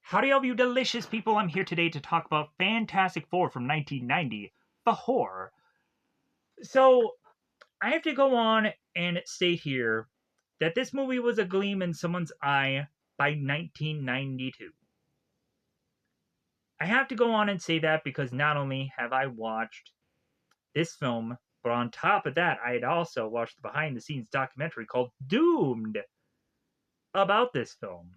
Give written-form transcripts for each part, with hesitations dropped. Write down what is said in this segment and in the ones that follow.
Howdy, all you delicious people. I'm here today to talk about Fantastic Four from 1990, The Horror. So, I have to go on and state here that this movie was a gleam in someone's eye by 1992. I have to go on and say that because not only have I watched this film, but on top of that, I had also watched the behind the scenes documentary called Doomed about this film.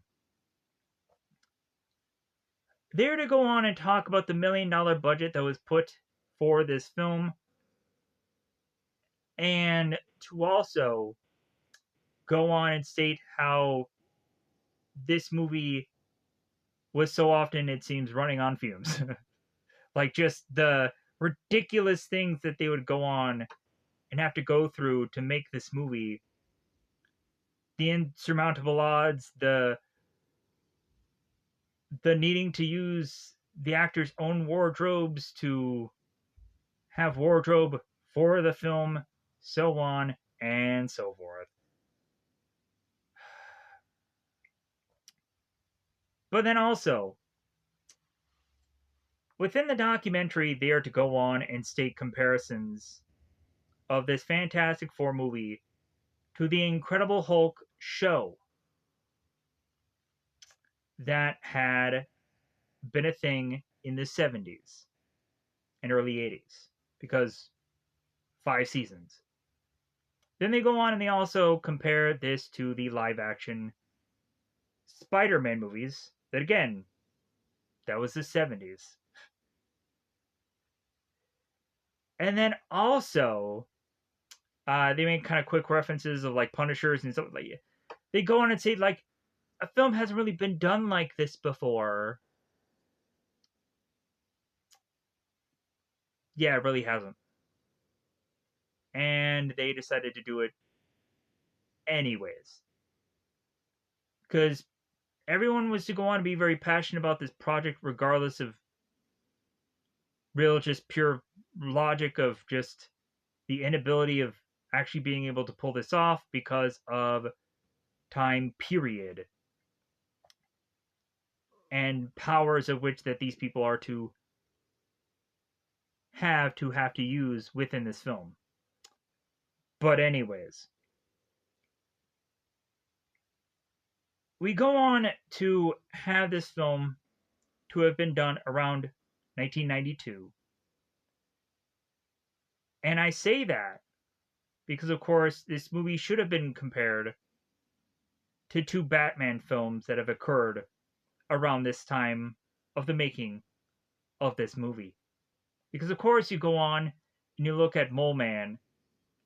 There to go on and talk about the $1 million budget that was put for this film, and to also go on and state how this movie was so often, it seems, running on fumes. Like, just the ridiculous things that they would go on and have to go through to make this movie. The insurmountable odds, the needing to use the actors' own wardrobes to have wardrobe for the film, so on and so forth. But then also, within the documentary, they are to go on and state comparisons of this Fantastic Four movie to the Incredible Hulk show that had been a thing in the 70s and early 80s, because 5 seasons. Then they go on and they also compare this to the live action Spider Man movies that, again, that was the 70s. And then also, they make kind of quick references of like Punishers and stuff like that. They go on and say, like, a film hasn't really been done like this before. Yeah, it really hasn't. And they decided to do it anyways. Because everyone was to go on to be very passionate about this project, regardless of real, just pure logic of just the inability of actually being able to pull this off because of time period and powers of which that these people are to have to use within this film. But anyways, we go on to have this film to have been done around 1992. And I say that because, of course, this movie should have been compared to two Batman films that have occurred around this time of the making of this movie. Because, of course, you go on and you look at Mole Man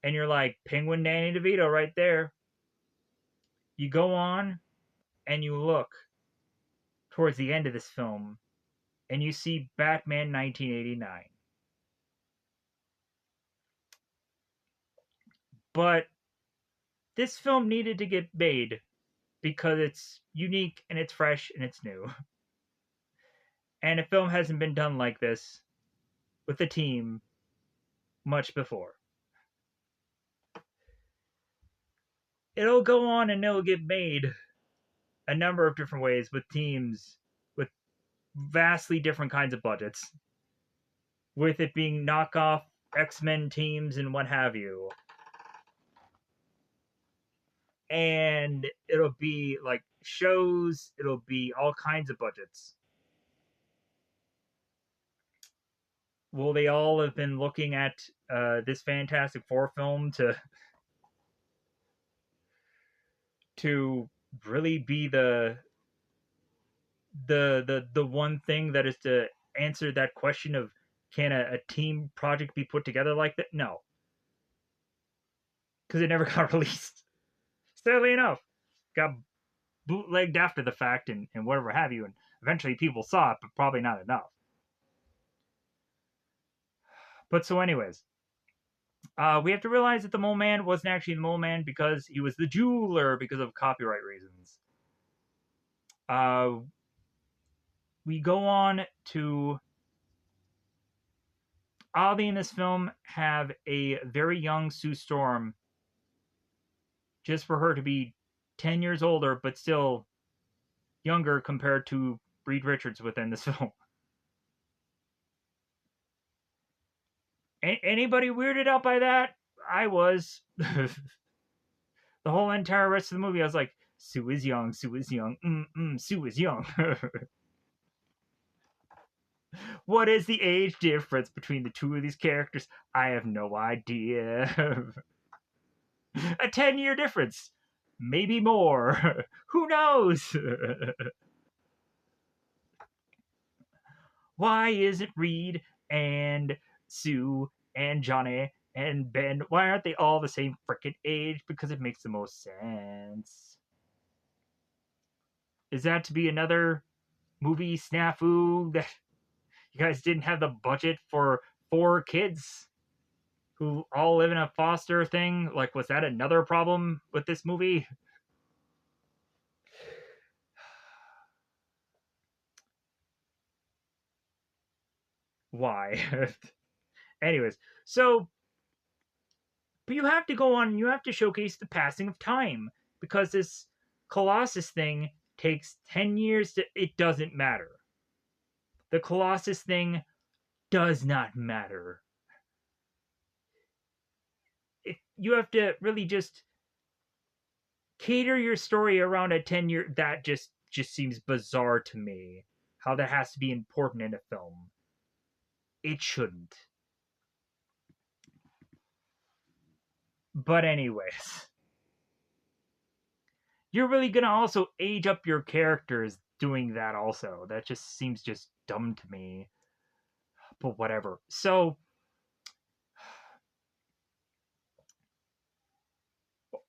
and you're like, Penguin Danny DeVito right there. You go on and you look towards the end of this film and you see Batman 1989. But this film needed to get made because it's unique and it's fresh and it's new. And a film hasn't been done like this with a team much before. It'll go on and it'll get made a number of different ways with teams with vastly different kinds of budgets, with it being knockoff X-Men teams and what have you. And it'll be like shows, it'll be all kinds of budgets. Will they all have been looking at this Fantastic Four film to really be the one thing that is to answer that question of, can a team project be put together like that? No, because it never got released. Sadly enough, got bootlegged after the fact and whatever have you, and eventually people saw it, but probably not enough. But so, anyways, we have to realize that the Mole Man wasn't actually the Mole Man because he was the jeweler because of copyright reasons. We go on to oddly in this film have a very young Sue Storm, just for her to be 10 years older, but still younger compared to Reed Richards within this film. Anybody weirded out by that? I was. The whole entire rest of the movie, I was like, Sue is young, Sue is young, Sue is young. What is the age difference between the two of these characters? I have no idea. A 10-year difference. Maybe more. Who knows? Why isn't Reed and Sue and Johnny and Ben, why aren't they all the same frickin' age? Because it makes the most sense. Is that to be another movie snafu that you guys didn't have the budget for 4 kids who all live in a foster thing? Like, was that another problem with this movie? Why? Anyways, so, but you have to go on and you have to showcase the passing of time because this Colossus thing takes 10 years to. It doesn't matter. The Colossus thing does not matter. You have to really just cater your story around a 10-year. That just seems bizarre to me. How that has to be important in a film. It shouldn't. But anyways, you're really gonna also age up your characters doing that also. That just seems just dumb to me. But whatever. So,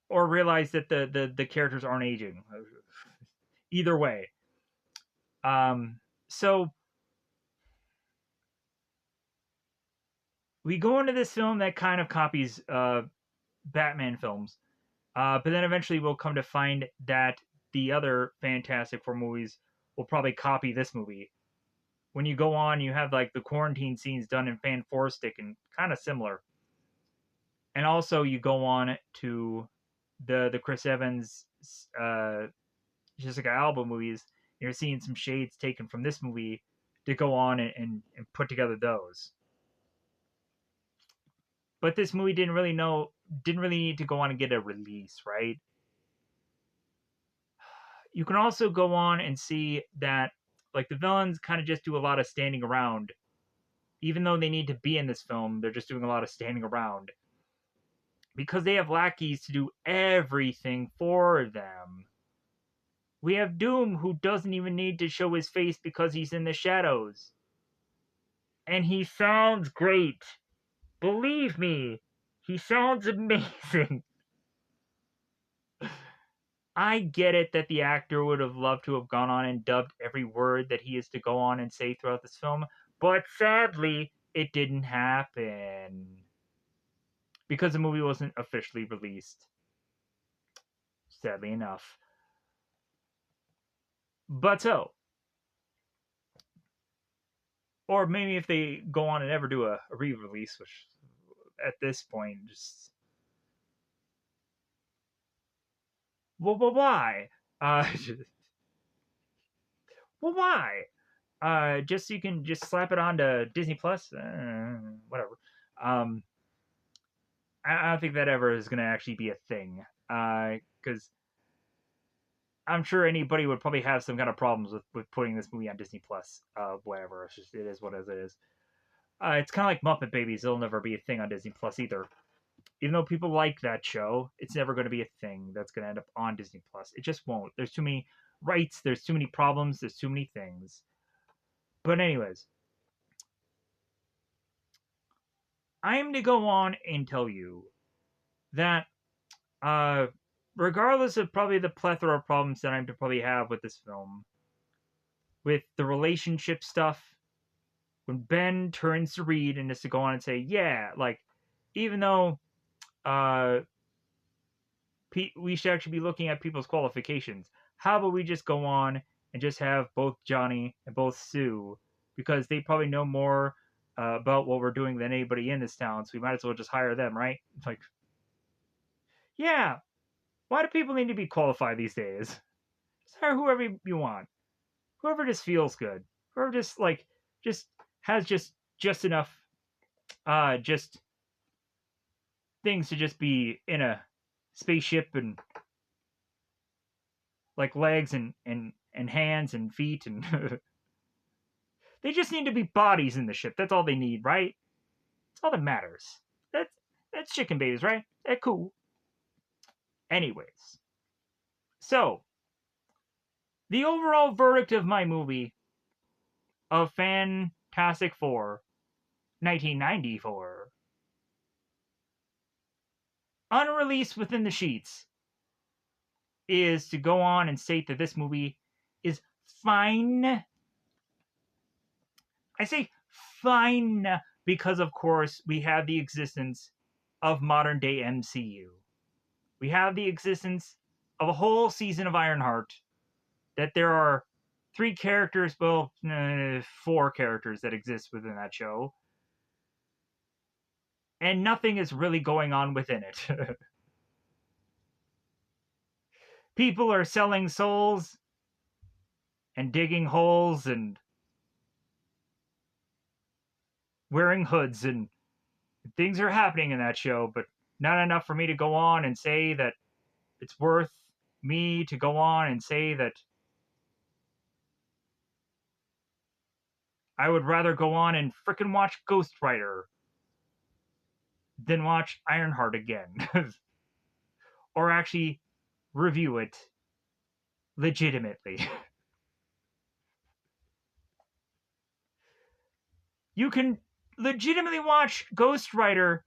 or realize that the characters aren't aging. Either way. So we go into this film that kind of copies Batman films, but then eventually we'll come to find that the other Fantastic Four movies will probably copy this movie. When you go on, you have like the quarantine scenes done in Fan4Stick and kind of similar. And also you go on to the Chris Evans Jessica Alba movies. You're seeing some shades taken from this movie to go on and put together those. But this movie didn't really need to go on and get a release, right? You can also go on and see that like the villains kind of just do a lot of standing around. Even though they need to be in this film, they're just doing a lot of standing around. Because they have lackeys to do everything for them. We have Doom, who doesn't even need to show his face because he's in the shadows. And he sounds great. Believe me, he sounds amazing. I get it that the actor would have loved to have gone on and dubbed every word that he is to go on and say throughout this film, but sadly, it didn't happen. Because the movie wasn't officially released. Sadly enough. But so. Or maybe if they go on and ever do a re-release, which at this point just. Well, why? Well, why? Just so you can just slap it onto Disney Plus, whatever. I don't think that ever is going to actually be a thing, because I'm sure anybody would probably have some kind of problems with putting this movie on Disney Plus. Whatever, it is what it is. It's kind of like Muppet Babies; it'll never be a thing on Disney Plus either. Even though people like that show, it's never going to be a thing that's going to end up on Disney Plus. It just won't. There's too many rights. There's too many problems. There's too many things. But anyways, I am to go on and tell you that, regardless of probably the plethora of problems that I'm to probably have with this film, with the relationship stuff, when Ben turns to Reed and is to go on and say, yeah, like, even though we should actually be looking at people's qualifications, how about we just go on and just have both Johnny and both Sue, because they probably know more about what we're doing than anybody in this town, so we might as well just hire them, right? Like, yeah, why do people need to be qualified these days? Just hire whoever you want. whoever just feels good, whoever just like just has just enough just things to just be in a spaceship and like legs and hands and feet and they just need to be bodies in the ship. That's all they need, right? That's all that matters. That's that's chicken babies, right? They're cool. Anyways, so the overall verdict of my movie of Fantastic Four, 1994, unreleased within the sheets, is to go on and state that this movie is fine. I say fine because, of course, we have the existence of modern day MCU. We have the existence of a whole season of Ironheart, that there are three characters, well, four characters that exist within that show, and nothing is really going on within it. People are selling souls and digging holes and wearing hoods, and things are happening in that show, but not enough for me to go on and say that it's worth me to go on and say that I would rather go on and frickin' watch Ghost Rider than watch Ironheart again. Or actually review it legitimately. You can legitimately watch Ghost Rider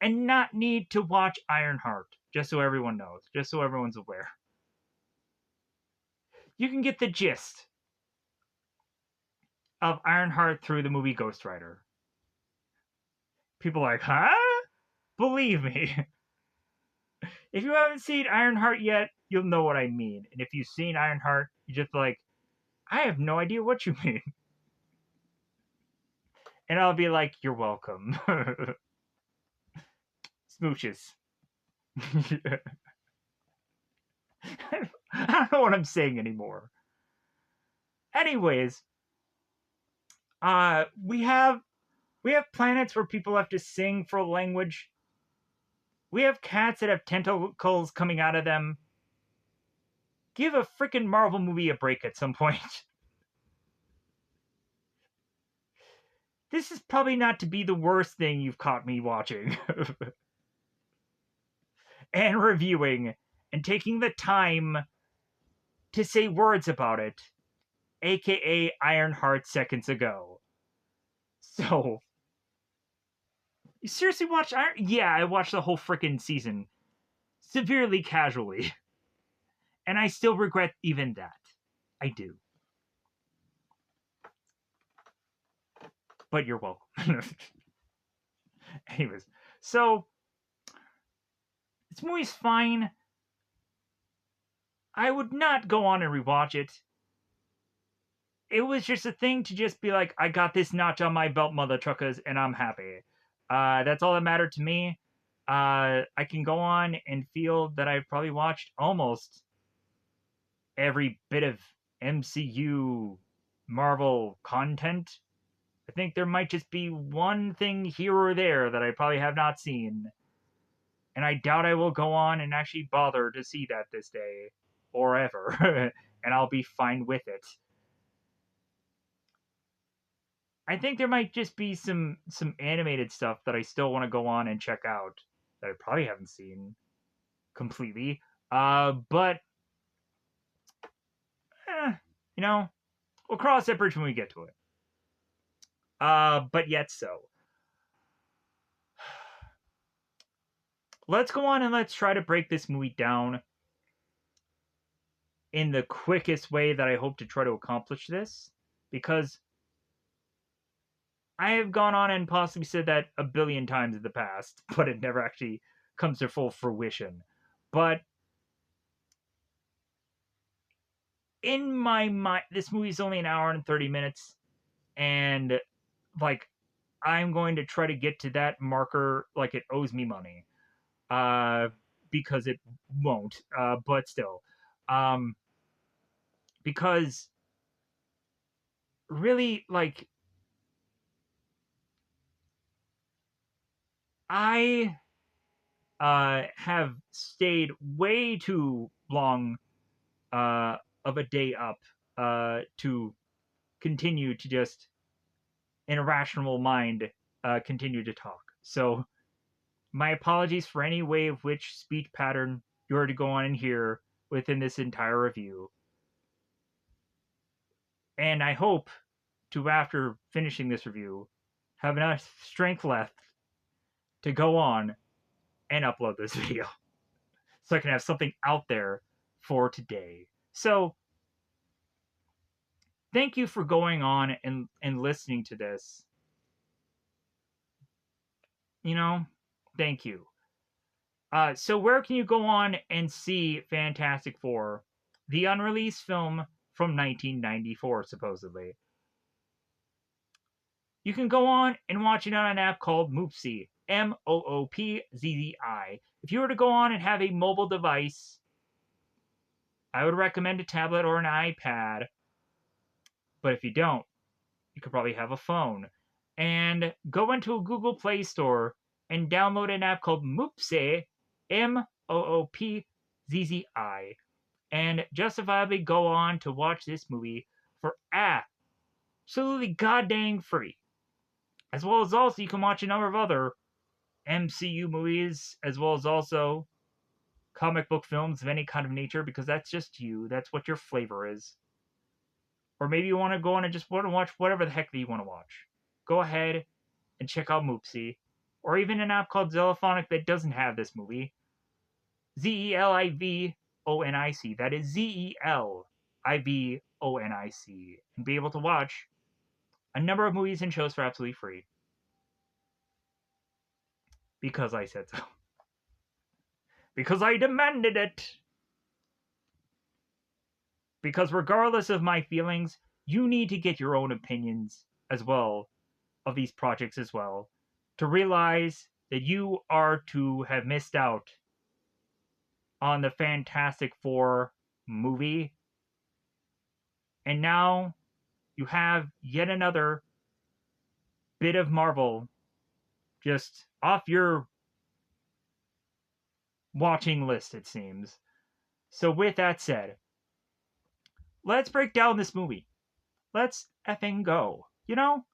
and not need to watch Ironheart, just so everyone knows, just so everyone's aware. You can get the gist of Ironheart through the movie Ghost Rider. People are like, huh? Believe me. If you haven't seen Ironheart yet, you'll know what I mean. And if you've seen Ironheart, you're just like, I have no idea what you mean. And I'll be like, you're welcome. Smooches. I don't know what I'm saying anymore. Anyways, we have planets where people have to sing for a language. We have cats that have tentacles coming out of them. Give a freaking Marvel movie a break at some point. This is probably not to be the worst thing you've caught me watching and reviewing and taking the time to say words about it, aka Ironheart seconds ago. So, you seriously watched Iron? Yeah, I watched the whole freaking season severely casually, and I still regret even that. I do. But you're welcome. Anyways, so this movie's fine. I would not go on and rewatch it. It was just a thing to just be like, I got this notch on my belt, mother truckers, and I'm happy. That's all that mattered to me. I can go on and feel that I've probably watched almost every bit of MCU Marvel content. I think there might just be one thing here or there that I probably have not seen. And I doubt I will go on and actually bother to see that this day or ever. And I'll be fine with it. I think there might just be some animated stuff that I still want to go on and check out that I probably haven't seen completely. But you know, we'll cross that bridge when we get to it. But yet so. Let's go on and let's try to break this movie down in the quickest way that I hope to try to accomplish this, because I have gone on and possibly said that a billion times in the past, but it never actually comes to full fruition. But in my mind, this movie's only an hour and 30 minutes, and like I'm going to try to get to that marker like it owes me money. Because it won't, but still. Because really, like, I have stayed way too long of a day up to continue to just, in a rational mind, continue to talk. So, my apologies for any way of which speech pattern you are to go on and hear within this entire review. And I hope to, after finishing this review, have enough strength left to go on and upload this video so I can have something out there for today. So, thank you for going on and listening to this. You know, thank you. So where can you go on and see Fantastic Four, the unreleased film from 1994, supposedly? You can go on and watch it on an app called Moopzy, Moopzzi. If you were to go on and have a mobile device, I would recommend a tablet or an iPad. But if you don't, you could probably have a phone. And go into a Google Play Store and download an app called Moopzy, Moopzzi, and justifiably go on to watch this movie for absolutely goddamn free. As well as also you can watch a number of other MCU movies, as well as also comic book films of any kind of nature, because that's just you. That's what your flavor is. Or maybe you want to go on and just want to watch whatever the heck that you want to watch. Go ahead and check out Moopzy. Or even an app called Zellophonic that doesn't have this movie. Zelivonic. That is Zelivonic. And be able to watch a number of movies and shows for absolutely free. Because I said so. Because I demanded it. Because regardless of my feelings, you need to get your own opinions as well of these projects as well to realize that you are to have missed out on the Fantastic Four movie. And now you have yet another bit of Marvel just off your watching list, it seems. So, with that said, let's break down this movie. Let's effing go. You know?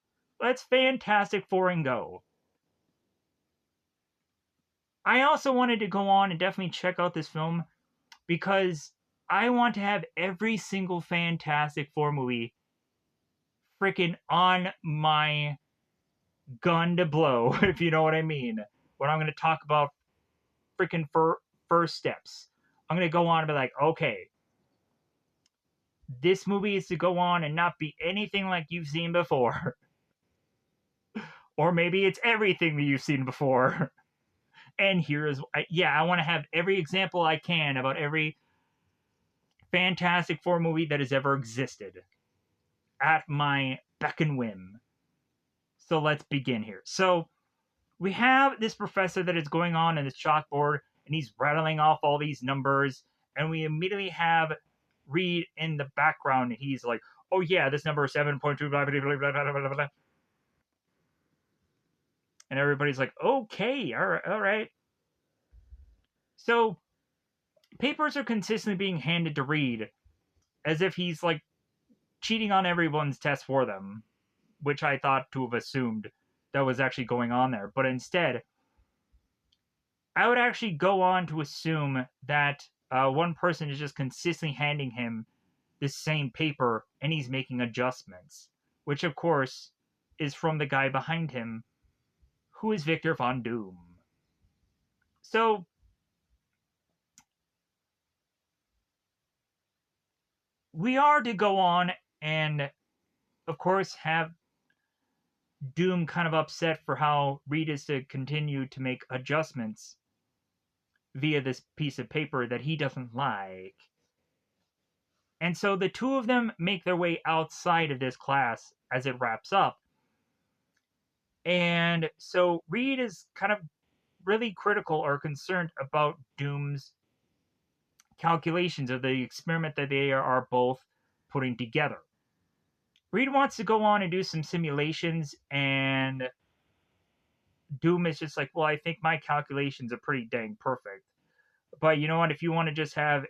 Let's Fantastic Four and go. I also wanted to go on and definitely check out this film because I want to have every single Fantastic Four movie freaking on my gun to blow, if you know what I mean. When I'm going to talk about freaking first steps. I'm going to go on and be like, okay, this movie is to go on and not be anything like you've seen before. Or maybe it's everything that you've seen before. And here is, I want to have every example I can about every Fantastic Four movie that has ever existed at my beck and whim. So let's begin here. So we have this professor that is going on in this chalkboard, and he's rattling off all these numbers, and we immediately have Reed in the background, and he's like, oh yeah, this number is 7.2, blah, blah, blah, blah, blah, blah, blah. And everybody's like, okay, all right. So papers are consistently being handed to Reed as if he's like cheating on everyone's test for them, which I thought to have assumed that was actually going on there. But instead, I would actually go on to assume that one person is just consistently handing him the same paper and he's making adjustments, which of course is from the guy behind him, who is Victor Von Doom. So, we are to go on and, of course, have Doom kind of upset for how Reed is to continue to make adjustments via this piece of paper that he doesn't like. And so the two of them make their way outside of this class as it wraps up. And so Reed is kind of really critical or concerned about Doom's calculations of the experiment that they are both putting together. Reed wants to go on and do some simulations, and Doom is just like, well, I think my calculations are pretty dang perfect. But you know what? If you want to just have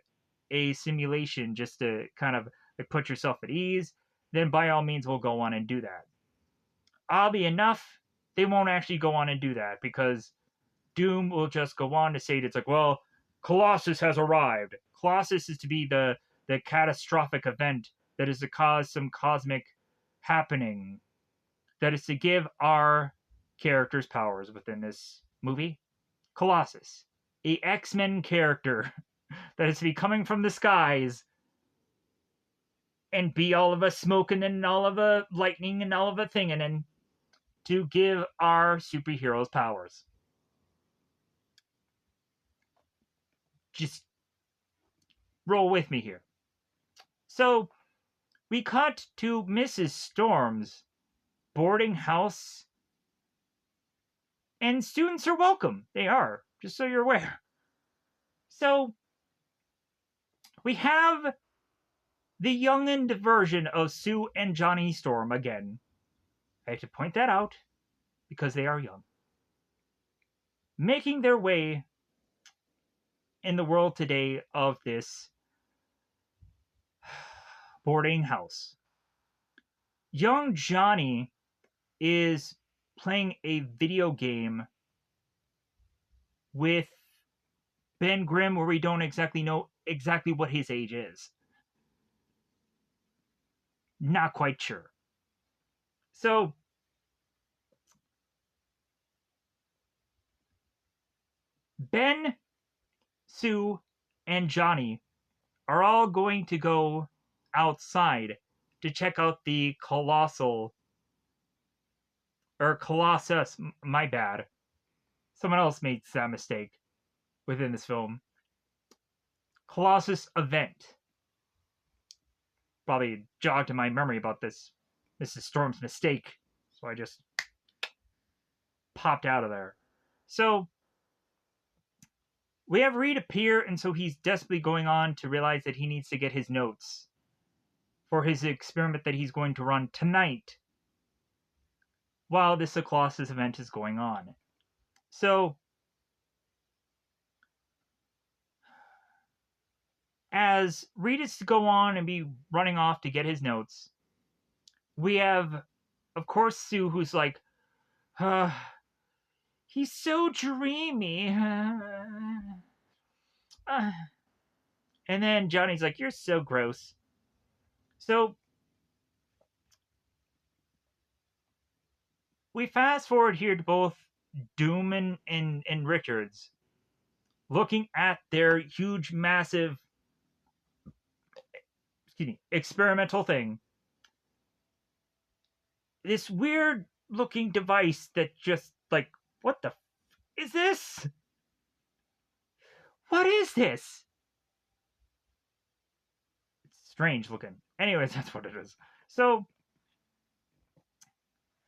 a simulation just to kind of like put yourself at ease, then by all means we'll go on and do that. Oddly enough, they won't actually go on and do that because Doom will just go on to say it's like, well, Colossus has arrived. Colossus is to be the catastrophic event that is to cause some cosmic happening, that is to give our characters powers within this movie. Colossus, a X-Men character that is to be coming from the skies and be all of a smoking and all of a lightning and all of a thing, and then to give our superheroes powers. Just roll with me here. So we cut to Mrs. Storm's boarding house, and students are welcome. They are, just so you're aware. So we have the young'und version of Sue and Johnny Storm again. I have to point that out because they are young, making their way in the world today of this boarding house. Young Johnny is playing a video game with Ben Grimm where we don't exactly know exactly what his age is. Not quite sure. So, Ben, Sue, and Johnny are all going to go outside to check out the Colossus, my bad. Someone else made that mistake within this film. Colossus event. Probably jogged in my memory about this Mrs. Storm's mistake, so I just popped out of there. So we have Reed appear, and so he's desperately going on to realize that he needs to get his notes for his experiment that he's going to run tonight while this Colossus event is going on. So as Reed is to go on and be running off to get his notes, we have, of course, Sue, who's like, he's so dreamy. And then Johnny's like, you're so gross. So we fast forward here to both Doom and Richards looking at their huge, massive, experimental thing. This weird looking device that just like, what the is this? What is this? It's strange looking. Anyways, that's what it is. So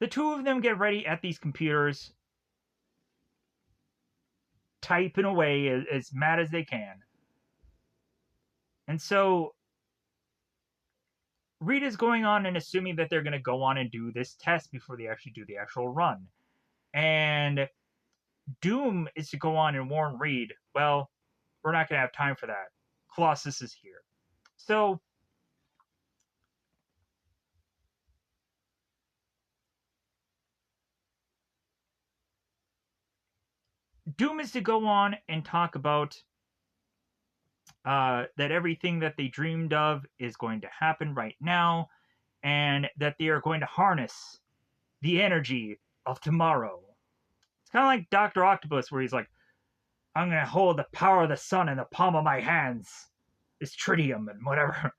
the two of them get ready at these computers, typing away as mad as they can. And so Rita's going on and assuming that they're going to go on and do this test before they actually do the actual run. And Doom is to go on and warn Reed, well, we're not going to have time for that. Colossus is here. So Doom is to go on and talk about that everything that they dreamed of is going to happen right now, and that they are going to harness the energy of tomorrow. It's kind of like Dr. Octopus, where he's like, I'm going to hold the power of the sun in the palm of my hands. It's tritium and whatever.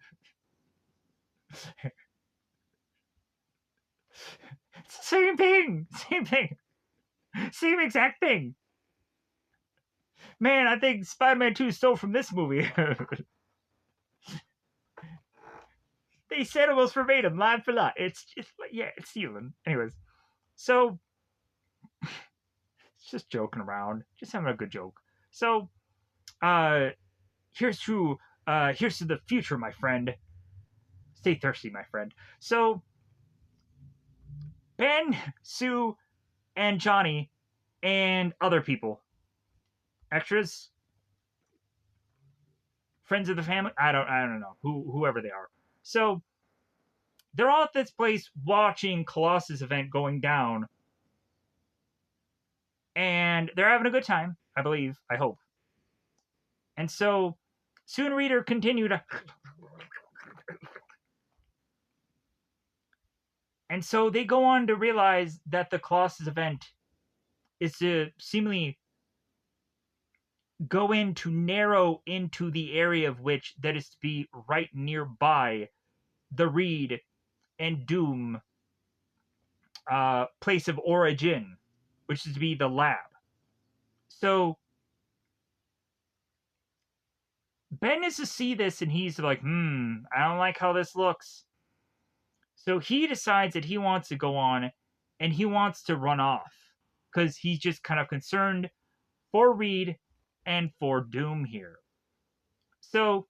Same thing. Same thing. Same exact thing. Man, I think Spider-Man 2 stole from this movie. They said almost verbatim, line for line. It's stealing. Anyways, so it's just joking around, just having a good joke. So, here's to the future, my friend. Stay thirsty, my friend. So, Ben, Sue, and Johnny, and other people, extras, friends of the family. I don't know whoever they are. So they're all at this place watching Colossus event going down, and they're having a good time. I believe. I hope. And so Sue and Reader continue to. And so they go on to realize that the Colossus event is to seemingly go in to narrow into the area of which that is to be right nearby the Reed and Doom place of origin, which is to be the lab. So Ben is to see this and he's like, I don't like how this looks. So he decides that he wants to go on and he wants to run off because he's just kind of concerned for Reed and for Doom here. So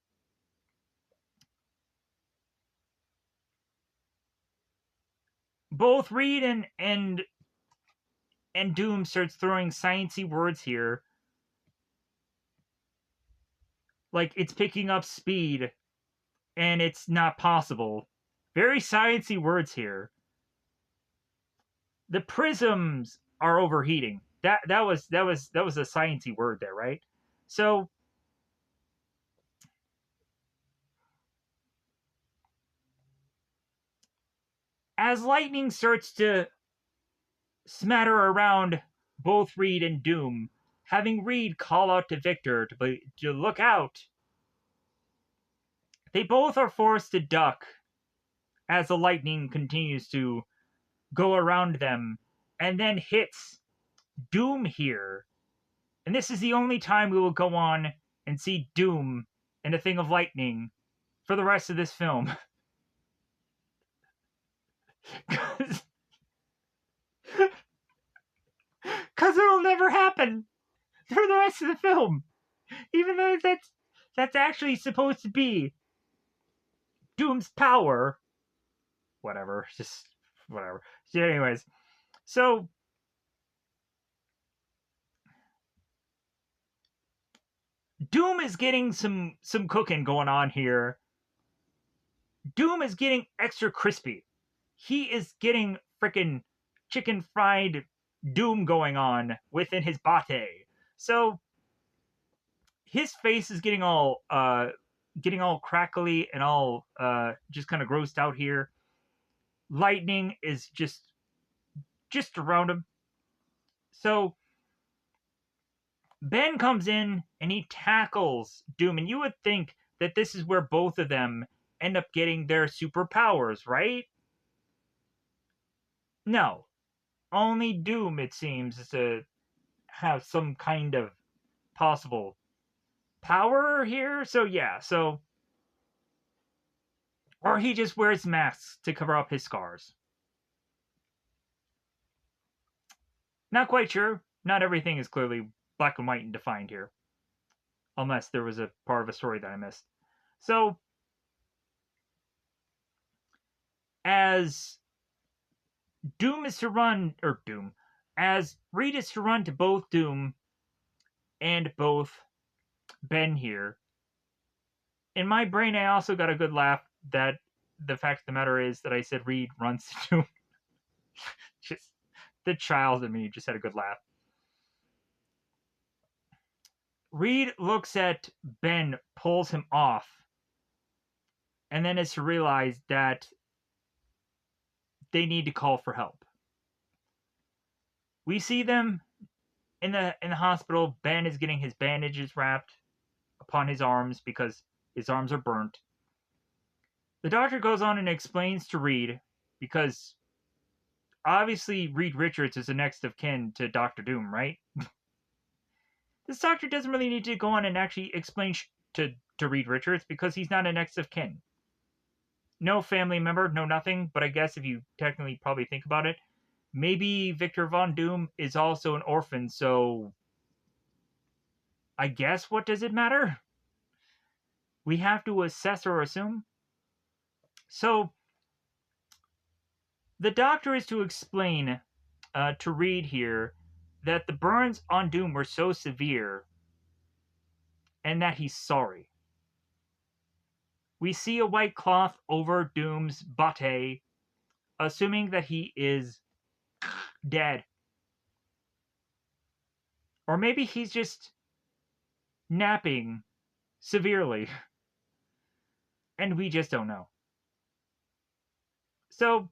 both Reed and Doom starts throwing sciencey words here. Like it's picking up speed and it's not possible. Very sciencey words here. The prisms are overheating. That was a sciencey word there, right? So as lightning starts to smatter around both Reed and Doom, having Reed call out to Victor to look out, they both are forced to duck as the lightning continues to go around them and then hits Doom here. And this is the only time we will go on and see Doom in a thing of lightning for the rest of this film. Because it'll never happen for the rest of the film. Even though that's actually supposed to be Doom's power. Whatever. Just whatever. So anyways. So Doom is getting some cooking going on here. Doom is getting extra crispy. He is getting freaking chicken fried Doom going on within his bate. So his face is getting all crackly and all just kind of grossed out here. Lightning is just around him. So Ben comes in and he tackles Doom, and you would think that this is where both of them end up getting their superpowers, right? No. Only Doom, it seems, is to have some kind of possible power here. So yeah, so or he just wears masks to cover up his scars. Not quite sure. Not everything is clearly black and white and defined here. Unless there was a part of a story that I missed. So as Doom is to run, or Doom, as Reed is to run to both Doom and both Ben here, in my brain I also got a good laugh that the fact of the matter is that I said Reed runs to Doom. Just the child in me just had a good laugh. Reed looks at Ben, pulls him off, and then is to realize that they need to call for help. We see them in the hospital. Ben is getting his bandages wrapped upon his arms because his arms are burnt. The doctor goes on and explains to Reed, because obviously Reed Richards is the next of kin to Doctor Doom, right? This doctor doesn't really need to go on and actually explain to Reed Richards because he's not a next of kin. No family member, no nothing, but I guess if you technically probably think about it, maybe Victor Von Doom is also an orphan, so I guess what does it matter? We have to assess or assume. So The doctor is to explain to Reed here that the burns on Doom were so severe and that he's sorry. We see a white cloth over Doom's bate, assuming that he is dead. Or maybe he's just napping severely, and we just don't know. So,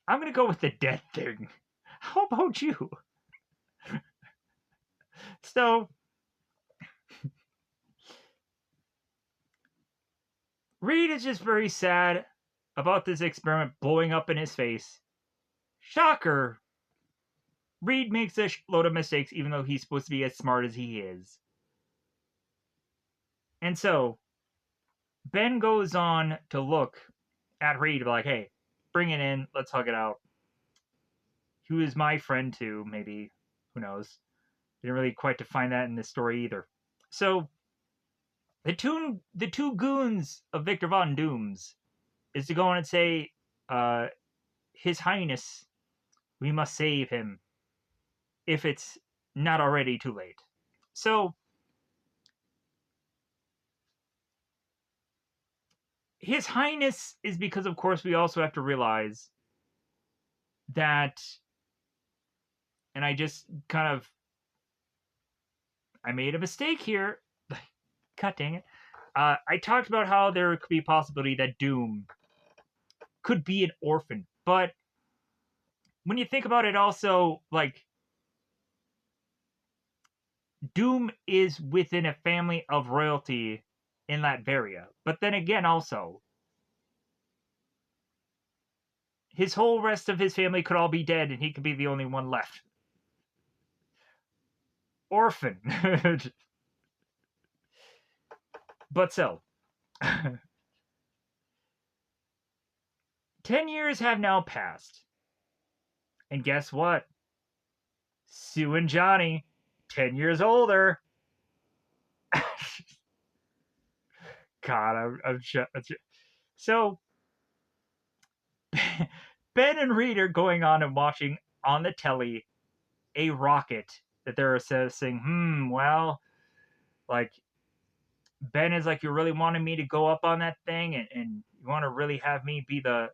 I'm gonna go with the dead thing. How about you? So, Reed is just very sad about this experiment blowing up in his face. Shocker! Reed makes a load of mistakes even though he's supposed to be as smart as he is. And so, Ben goes on to look at Reed like, hey, bring it in, let's hug it out. He was my friend too, maybe. Who knows? Didn't really quite define that in this story either. So, the two goons of Victor Von Dooms is to go on and say, His Highness, we must save him if it's not already too late. So, His Highness is because, of course, we also have to realize that, and I just kind of, I made a mistake here. God dang it. I talked about how there could be a possibility that Doom could be an orphan, but when you think about it, also, like, Doom is within a family of royalty in Latveria. But then again, also, his whole rest of his family could all be dead and he could be the only one left. Orphan. But so, 10 years have now passed. And guess what? Sue and Johnny, 10 years older. God, I'm so Ben and Reed are going on and watching on the telly a rocket that they're assessing. Well, like, Ben is like, you really wanted me to go up on that thing, and you want to really have me be the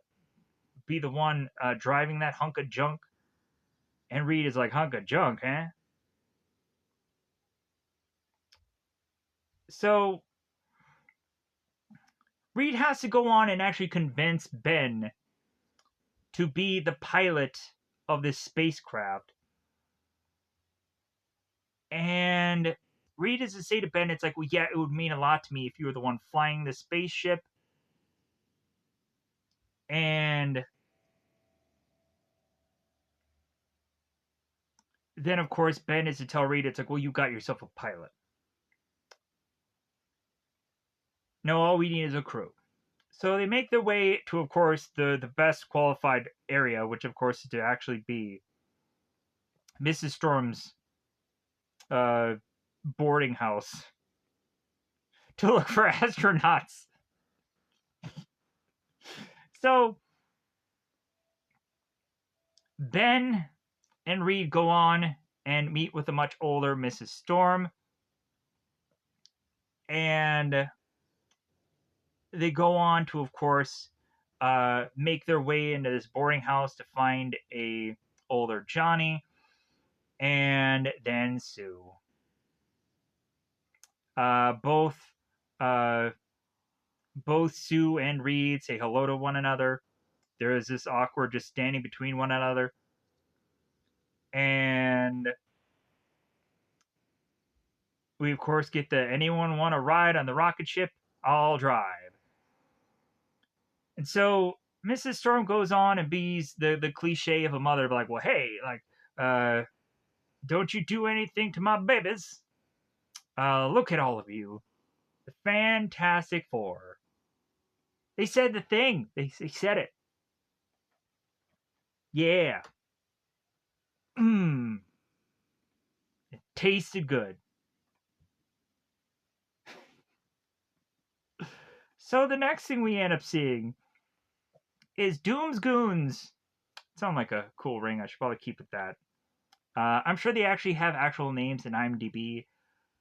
one driving that hunk of junk. And Reed is like, hunk of junk, huh? So Reed has to go on and actually convince Ben to be the pilot of this spacecraft. And Reed is to say to Ben, it's like, well, yeah, it would mean a lot to me if you were the one flying the spaceship. And then, of course, Ben is to tell Reed, it's like, well, you got yourself a pilot. No, all we need is a crew. So they make their way to, of course, the best qualified area, which, of course, is to actually be Mrs. Storm's boarding house to look for astronauts. So Ben and Reed go on and meet with a much older Mrs. Storm. And they go on to, of course, make their way into this boarding house to find a older Johnny and then Sue. Both Sue and Reed say hello to one another. There is this awkward just standing between one another. And we, of course, get the anyone want to ride on the rocket ship? I'll drive. And so Mrs. Storm goes on and bees the cliche of a mother, like, well, hey, like, don't you do anything to my babies. Look at all of you. The Fantastic Four. They said the thing. They said it. Yeah. Mmm. It tasted good. So the next thing we end up seeing is Doom's Goons. Sound like a cool ring. I should probably keep it that. I'm sure they actually have actual names in IMDb,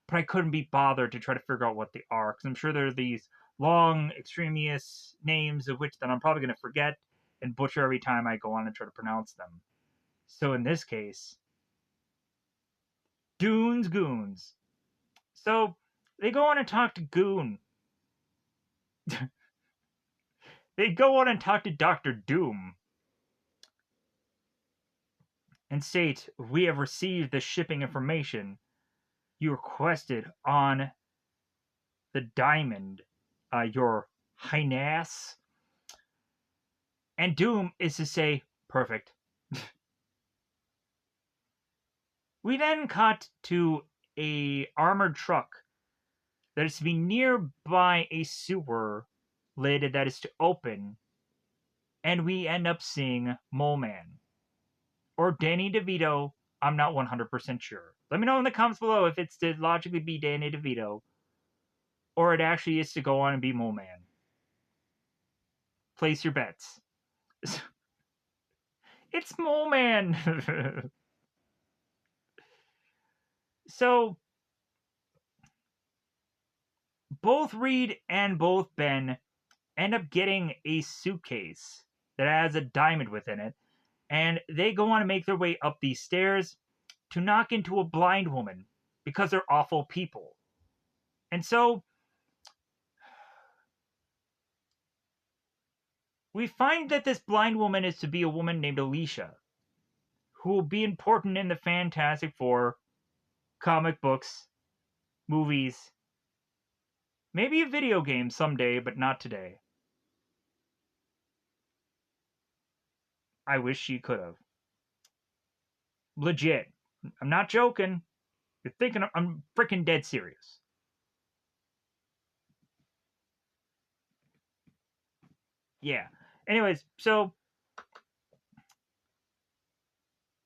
but I couldn't be bothered to try to figure out what they are because I'm sure there are these long, extraneous names of which that I'm probably going to forget and butcher every time I go on and try to pronounce them. So in this case, Doom's Goons. So they go on and talk to Goon. They go on and talk to Doctor Doom and state, "We have received the shipping information you requested on the diamond, your highness." And Doom is to say, "Perfect." We then cut to a armored truck that is to be nearby a sewer lid that is to open, and we end up seeing Mole Man or Danny DeVito. I'm not 100% sure. Let me know in the comments below if it's to logically be Danny DeVito or it actually is to go on and be Mole Man. Place your bets. It's Mole Man. So both Reed and both Ben end up getting a suitcase that has a diamond within it, and they go on to make their way up these stairs to knock into a blind woman because they're awful people. And so we find that this blind woman is to be a woman named Alicia, who will be important in the Fantastic Four, comic books, movies, maybe a video game someday, but not today. I wish she could have. Legit. I'm not joking. You're thinking I'm freaking dead serious. Yeah. Anyways, so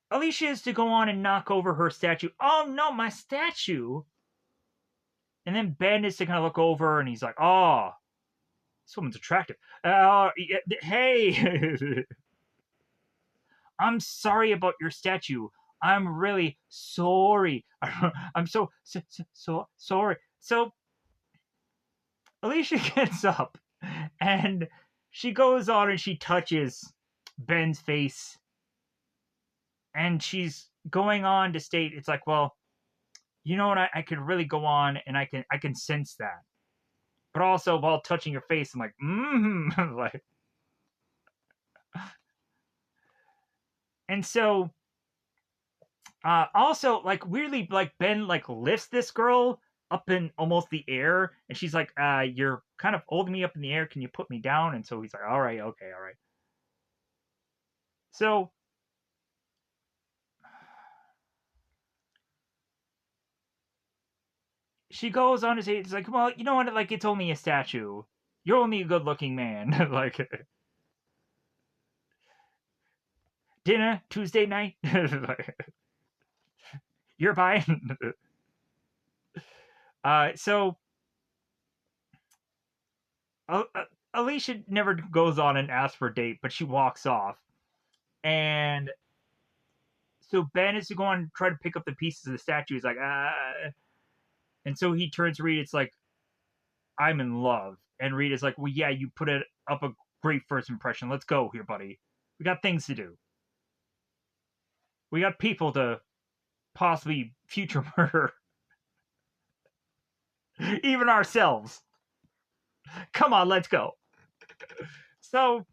Alicia is to go on and knock over her statue. Oh no, my statue! And then Ben is to kind of look over and he's like, "Oh, this woman's attractive. Hey, I'm sorry about your statue. I'm really sorry. I'm so sorry." So Alicia gets up and she goes on and she touches Ben's face and she's going on to state, it's like, well, you know what, I could really go on and I can sense that. But also while touching your face, I'm like, like, and so also like weirdly like Ben like lifts this girl up in almost the air and she's like, you're kind of holding me up in the air, can you put me down? And so he's like, all right, okay, all right. So she goes on to say, it's like, well, you know what, like it's only a statue, you're only a good looking man. Like, dinner Tuesday night. You're buying. So Alicia never goes on and asks for a date, but she walks off. And so Ben is to go on and try to pick up the pieces of the statue. He's like, and so he turns to Reed. It's like, I'm in love. And Reed is like, well, yeah, you put it up a great first impression. Let's go here, buddy. We got things to do. We got people to possibly future murder. Even ourselves. Come on, let's go. So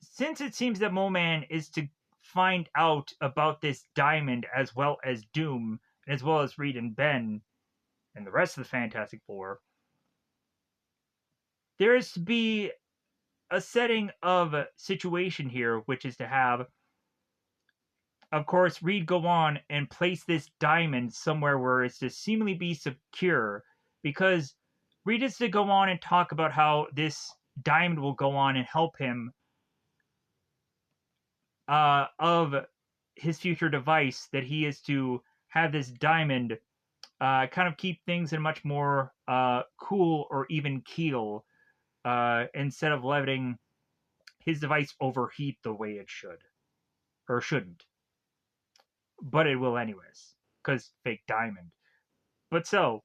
since it seems that Mole Man is to find out about this diamond as well as Doom, as well as Reed and Ben and the rest of the Fantastic Four, there is to be a setting of situation here, which is to have, of course, Reed go on and place this diamond somewhere where it's to seemingly be secure, because Reed is to go on and talk about how this diamond will go on and help him of his future device, that he is to have this diamond kind of keep things in a much more cool or even keel instead of letting his device overheat the way it should or shouldn't. But it will anyways, because fake diamond. But so,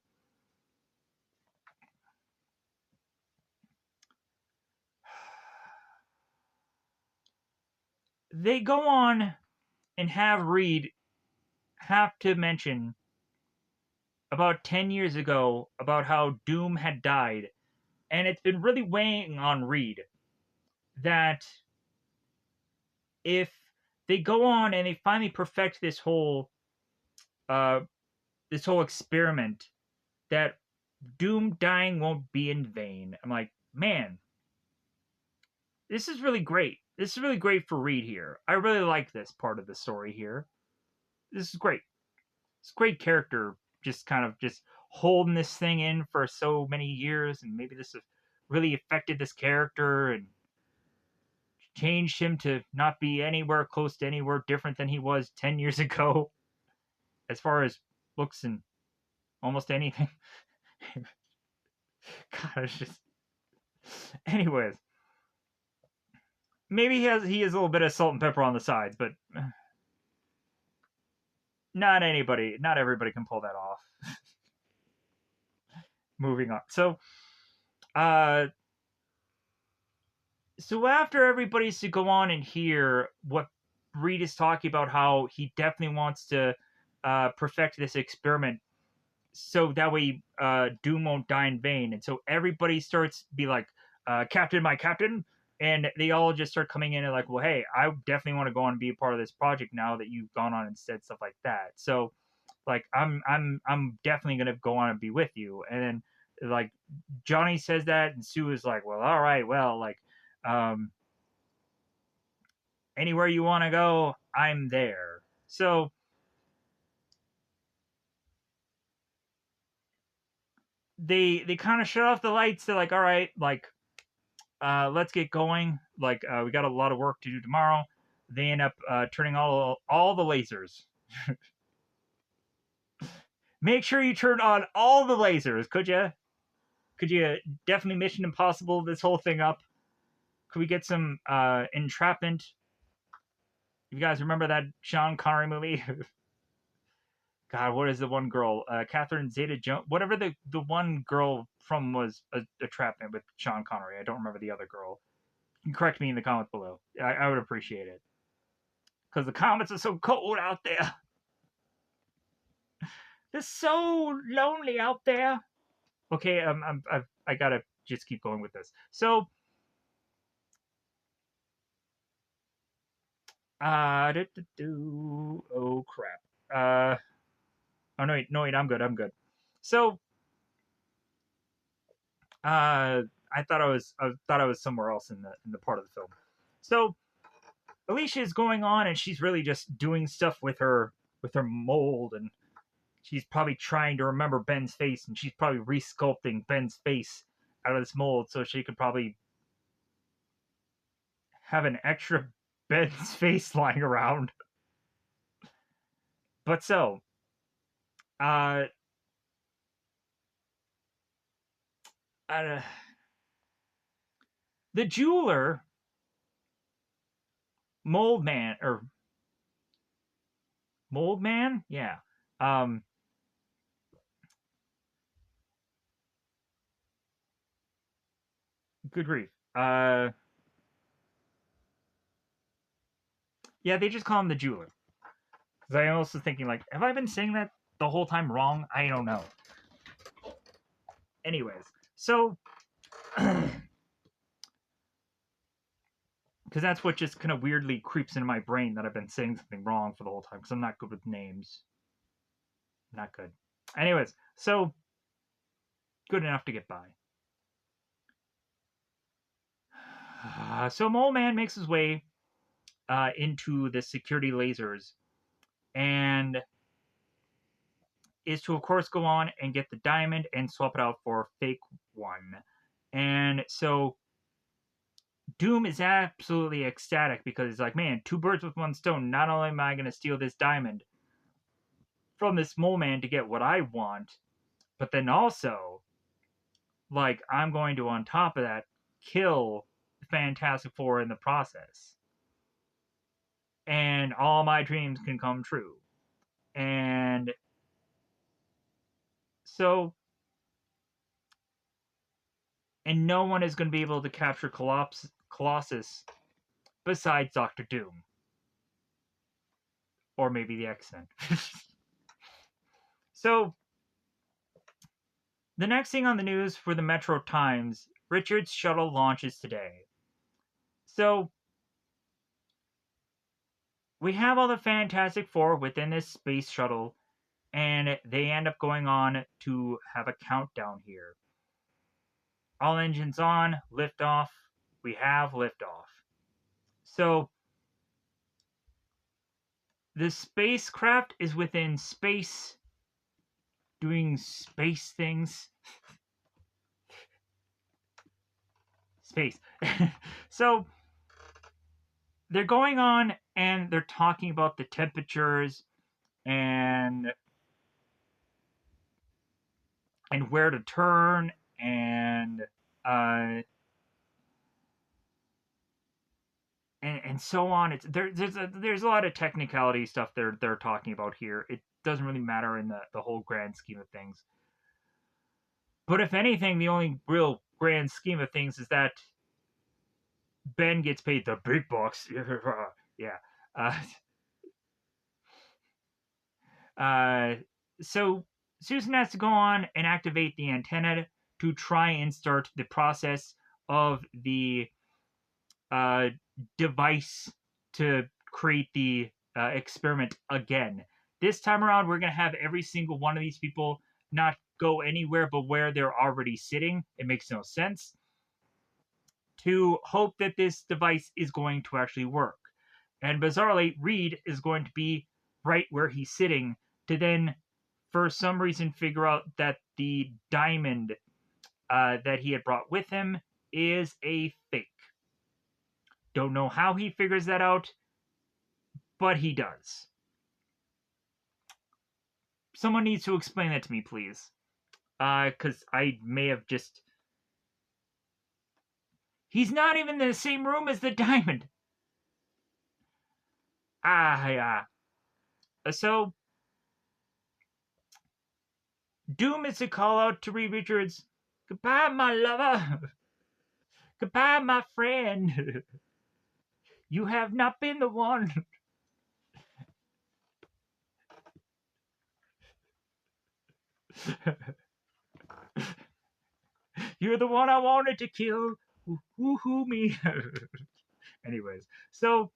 they go on and have Reed have to mention about 10 years ago about how Doom had died. And it's been really weighing on Reed that if they go on and they finally perfect uh this whole experiment, that Doom dying won't be in vain. I'm like, man, this is really great. This is really great for Reed here. I really like this part of the story here. This is great. It's a great character, just kind of just holding this thing in for so many years, and maybe this has really affected this character and changed him to not be anywhere close to anywhere different than he was 10 years ago, as far as looks and almost anything. God, it's just. Anyways, maybe he has a little bit of salt and pepper on the sides, but not everybody can pull that off. Moving on. Uh, so after everybody's to go on and hear what Reed is talking about, how he definitely wants to perfect this experiment, so that way Doom won't die in vain, and so everybody starts to be like, "Captain, my captain," and they all just start coming in and like, "Well, hey, I definitely want to go on and be a part of this project now that you've gone on and said stuff like that." So, like, I'm definitely gonna go on and be with you, and then like Johnny says that, and Sue is like, "Well, all right, well, like, um, anywhere you want to go, I'm there." So they kind of shut off the lights. They're like, "All right, like, let's get going. Like, we got a lot of work to do tomorrow." They end up turning all the lasers. Make sure you turn on all the lasers, could you? Could you definitely Mission Impossible this whole thing up? Could we get some entrapment? You guys remember that Sean Connery movie? God, what is the one girl? Catherine Zeta-Jones, whatever the one girl from was a Trapman with Sean Connery. I don't remember the other girl. You can correct me in the comments below. I would appreciate it because the comments are so cold out there. It's so lonely out there. Okay, I gotta just keep going with this. So, oh crap. Oh no, wait, I'm good. I'm good. So, I thought I was somewhere else in the part of the film. So Alicia is going on, and she's really just doing stuff with her mold, and she's probably trying to remember Ben's face, and she's probably resculpting Ben's face out of this mold so she could probably have an extra Ben's face lying around. But so, uh, uh the jeweler, mold man, or mold man, yeah. Um, good grief. Yeah, they just call him the jeweler. Because I also thinking like, have I been saying that the whole time wrong? I don't know. Anyways, so because that's what just kind of weirdly creeps into my brain that I've been saying something wrong for the whole time because I'm not good with names. Not good. Anyways, so good enough to get by. So Mole Man makes his way into the security lasers and is to, of course, go on and get the diamond and swap it out for a fake one. And so Doom is absolutely ecstatic because he's like, man, two birds with one stone. Not only am I going to steal this diamond, from this mole man to get what I want, but then also, like, I'm going to, on top of that, kill the Fantastic Four in the process. And all my dreams can come true. And so, and no one is going to be able to capture Colossus besides Doctor Doom. Or maybe the X-Men. So, the next thing on the news for the Metro Times, Richard's shuttle launches today. So, we have all the Fantastic Four within this space shuttle, and they end up going on to have a countdown here. All engines on, liftoff. We have liftoff. So, the spacecraft is within space, doing space things. Space. So, they're going on and they're talking about the temperatures and where to turn and so on. It's there's a lot of technicality stuff they're talking about here. It doesn't really matter in the whole grand scheme of things. But if anything, the only real grand scheme of things is that Ben gets paid the big bucks. Yeah. So Susan has to go on and activate the antenna to try and start the process of the device to create the experiment again. This time around, we're going to have every single one of these people not go anywhere but where they're already sitting. It makes no sense. To hope that this device is going to actually work. And bizarrely, Reed is going to be right where he's sitting to then, for some reason, figure out that the diamond that he had brought with him is a fake. Don't know how he figures that out, but he does. Someone needs to explain that to me, please. Because I may have just... He's not even in the same room as the diamond. Yeah. So, Doom is to call out to Reed Richards, "Goodbye, my lover. Goodbye, my friend. You have not been the one." "You're the one I wanted to kill. Woo-hoo me." Anyways, so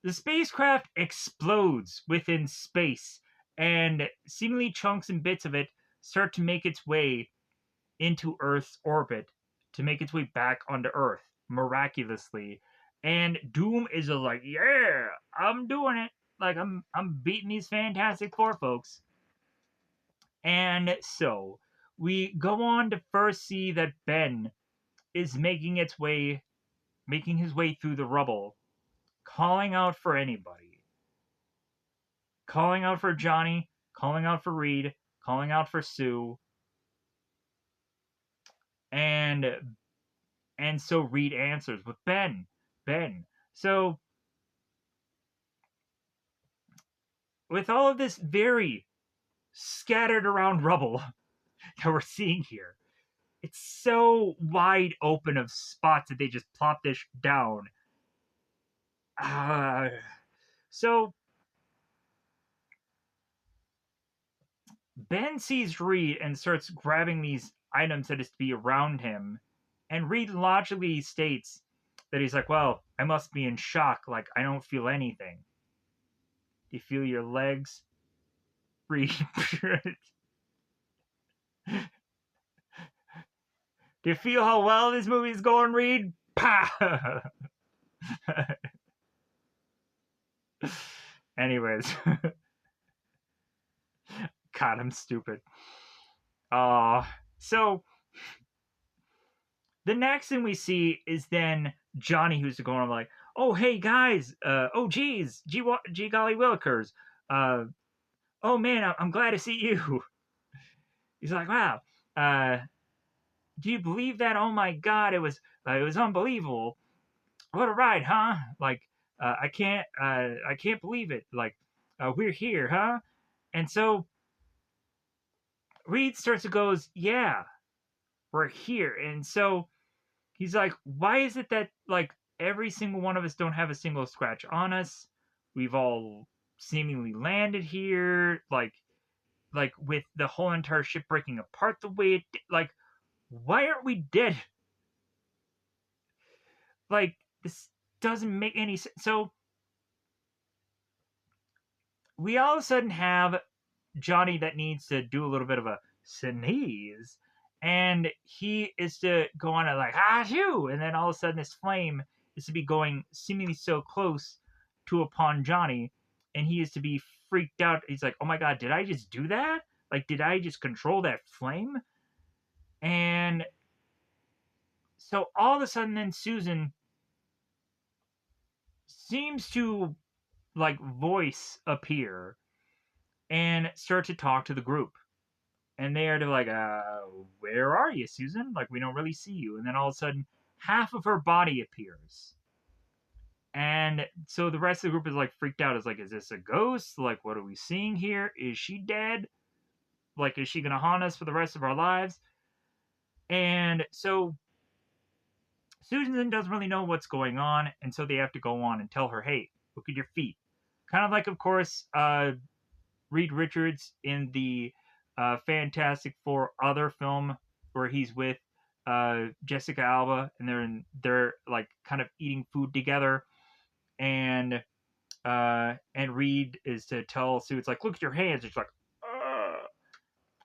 the spacecraft explodes within space, and seemingly chunks and bits of it start to make its way into Earth's orbit to make its way back onto Earth miraculously. And Doom is like, "Yeah, I'm doing it. Like I'm beating these Fantastic Four folks." And so we go on to first see that Ben is making his way through the rubble, calling out for anybody. Calling out for Johnny, calling out for Reed, calling out for Sue. And so Reed answers with Ben. So with all of this very scattered around rubble that we're seeing here, it's so wide open of spots that they just plop this down. So Ben sees Reed and starts grabbing these items that is to be around him, and Reed logically states that he's like, "Well, I must be in shock, like I don't feel anything." "Do you feel your legs?" Reed. "Do you feel how well this movie's going, Reed?" Pah! Anyways. God, I'm stupid. So the next thing we see is then Johnny, who's going on like, "Oh, hey guys, oh geez, gee golly willikers, oh man, I'm glad to see you. He's like, wow, uh, do you believe that? Oh my God, it was unbelievable. What a ride, huh? Like, I can't believe it. Like, we're here, huh? And so Reed starts to goes, yeah, we're here. And so he's like, why is it that like every single one of us don't have a single scratch on us? We've all seemingly landed here, like with the whole entire ship breaking apart the way it did. Like, why aren't we dead? Like, this doesn't make any sense. So we all of a sudden have Johnny that needs to do a little bit of a sneeze, and he is to go on a like ah shoo, and then all of a sudden this flame is to be going seemingly so close to upon Johnny, and he is to be freaked out. He's like, oh my God, did I just do that? Like, did I just control that flame? And so all of a sudden, then Susan seems to like voice appear and start to talk to the group. And they are to like, where are you, Susan? Like, we don't really see you. And then all of a sudden, half of her body appears. And so the rest of the group is like freaked out. It's like, is this a ghost? Like, what are we seeing here? Is she dead? Like, is she going to haunt us for the rest of our lives? And so Susan doesn't really know what's going on. And so they have to go on and tell her, hey, look at your feet. Kind of like, of course, Reed Richards in the Fantastic Four other film where he's with Jessica Alba, and they're like kind of eating food together, and Reed is to tell Sue, it's like, look at your hands. It's like, ugh.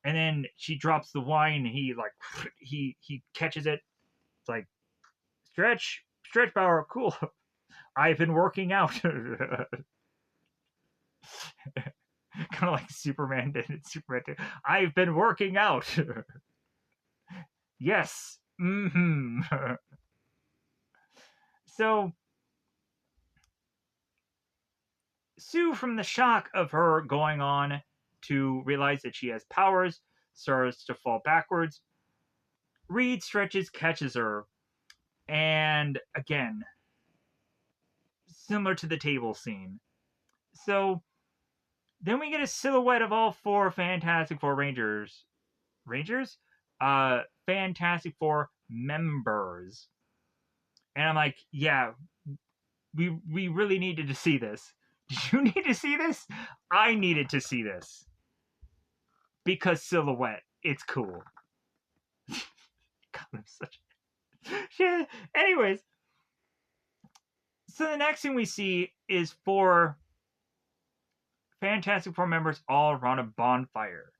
And then she drops the wine. And he like he catches it. It's like stretch power, cool. I've been working out. Kind of like Superman did in Superman 2. I've been working out. Yes. Mm-hmm. So Sue, from the shock of her going on to realize that she has powers, starts to fall backwards. Reed stretches, catches her, and again, similar to the table scene. So then we get a silhouette of all four Fantastic Four Rangers. Rangers? Fantastic Four members. And I'm like, yeah, we really needed to see this. Did you need to see this? I needed to see this. Because silhouette, it's cool. God, I'm such shit. Anyways, so the next thing we see is four Fantastic Four members all around a bonfire.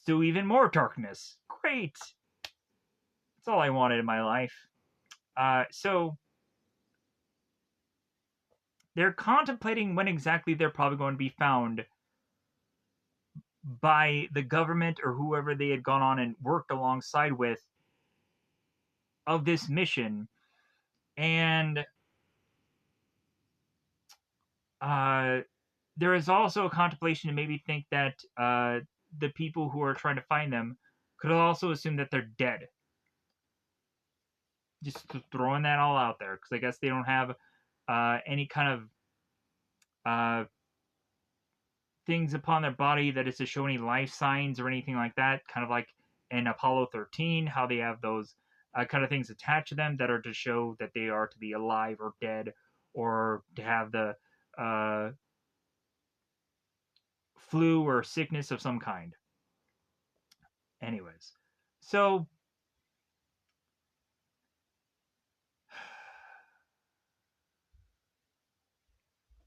So even more darkness. Great. That's all I wanted in my life. So they're contemplating when exactly they're probably going to be found by the government or whoever they had gone on and worked alongside with of this mission. And there is also a contemplation to maybe think that the people who are trying to find them could also assume that they're dead. Just throwing that all out there, because I guess they don't have any kind of things upon their body that is to show any life signs or anything like that. Kind of like in Apollo 13, how they have those kind of things attached to them that are to show that they are to be alive or dead, or to have the flu or sickness of some kind. Anyways, so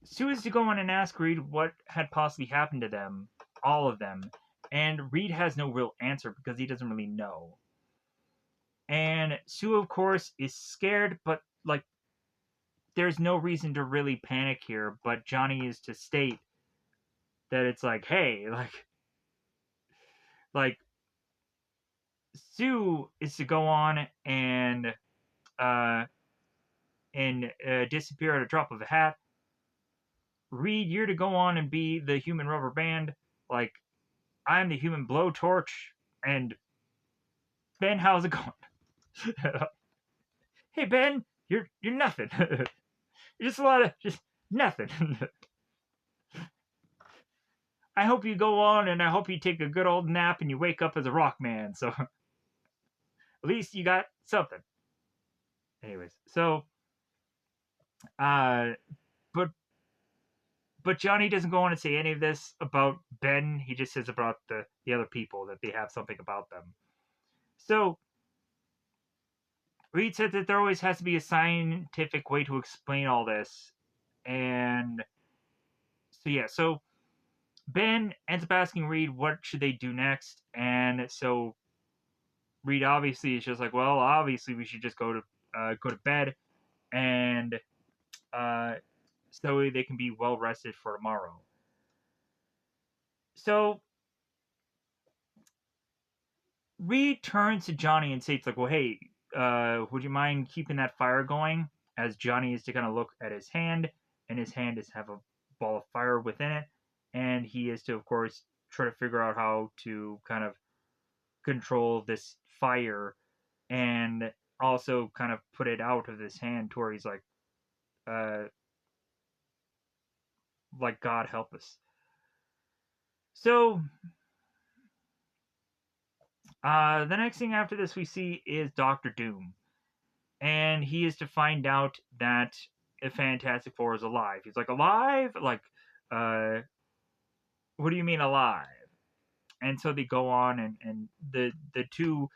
Sue is to go on and ask Reed what had possibly happened to them, all of them, and Reed has no real answer because he doesn't really know. And Sue, of course, is scared, but like, there's no reason to really panic here. But Johnny is to state that it's like, hey, like Sue is to go on uh, and disappear at a drop of a hat. Reed, you're to go on and be the human rubber band. Like, I'm the human blowtorch. And Ben, how's it going? Hey Ben, you're nothing. You're just a lot of just nothing. I hope you go on and I hope you take a good old nap and you wake up as a rock man. So at least you got something. Anyways, so uh but Johnny doesn't go on to say any of this about Ben. He just says about the other people that they have something about them. So Reed said that there always has to be a scientific way to explain all this. And so yeah, so Ben ends up asking Reed what should they do next, and so Reed obviously is just like, well, obviously we should just go to bed, and uh, so they can be well rested for tomorrow. So Reed turns to Johnny and says like, well, hey, would you mind keeping that fire going? As Johnny is to kind of look at his hand, and his hand is have a ball of fire within it, and he is to, of course, try to figure out how to kind of control this fire and also kind of put it out of his hand to where he's uh, like God help us. So, the next thing after this we see is Doctor Doom, and he is to find out that a Fantastic Four is alive. He's like, alive? Like, uh, what do you mean alive? And so they go on, and the two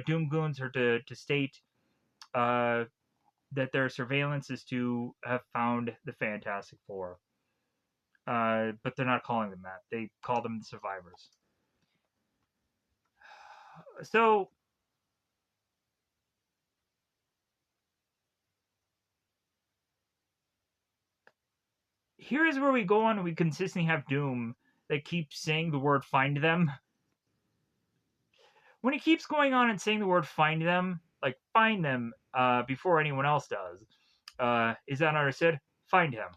Doom goons are to state uh, that their surveillance is to have found the Fantastic Four. But they're not calling them that. They call them the survivors. So here is where we go on. We consistently have Doom that keeps saying the word "find them." When he keeps going on and saying the word "find them," like find them before anyone else does, is that understood? Find him.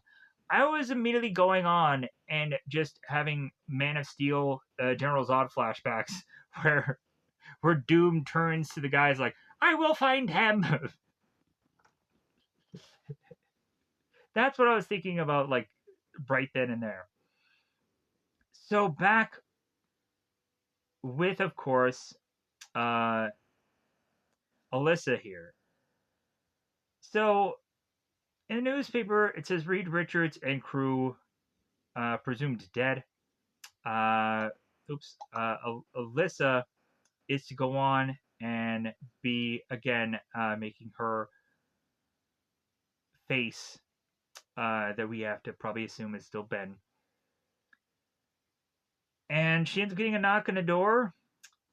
I was immediately going on and just having Man of Steel, General Zod flashbacks where Doom turns to the guys like, "I will find him." That's what I was thinking about, like right then and there. So back with, of course, uh, Alyssa here. So in the newspaper, it says Reed Richards and crew presumed dead. Uh, Alyssa is to go on and be again making her face that we have to probably assume is still Ben. And she ends up getting a knock on the door,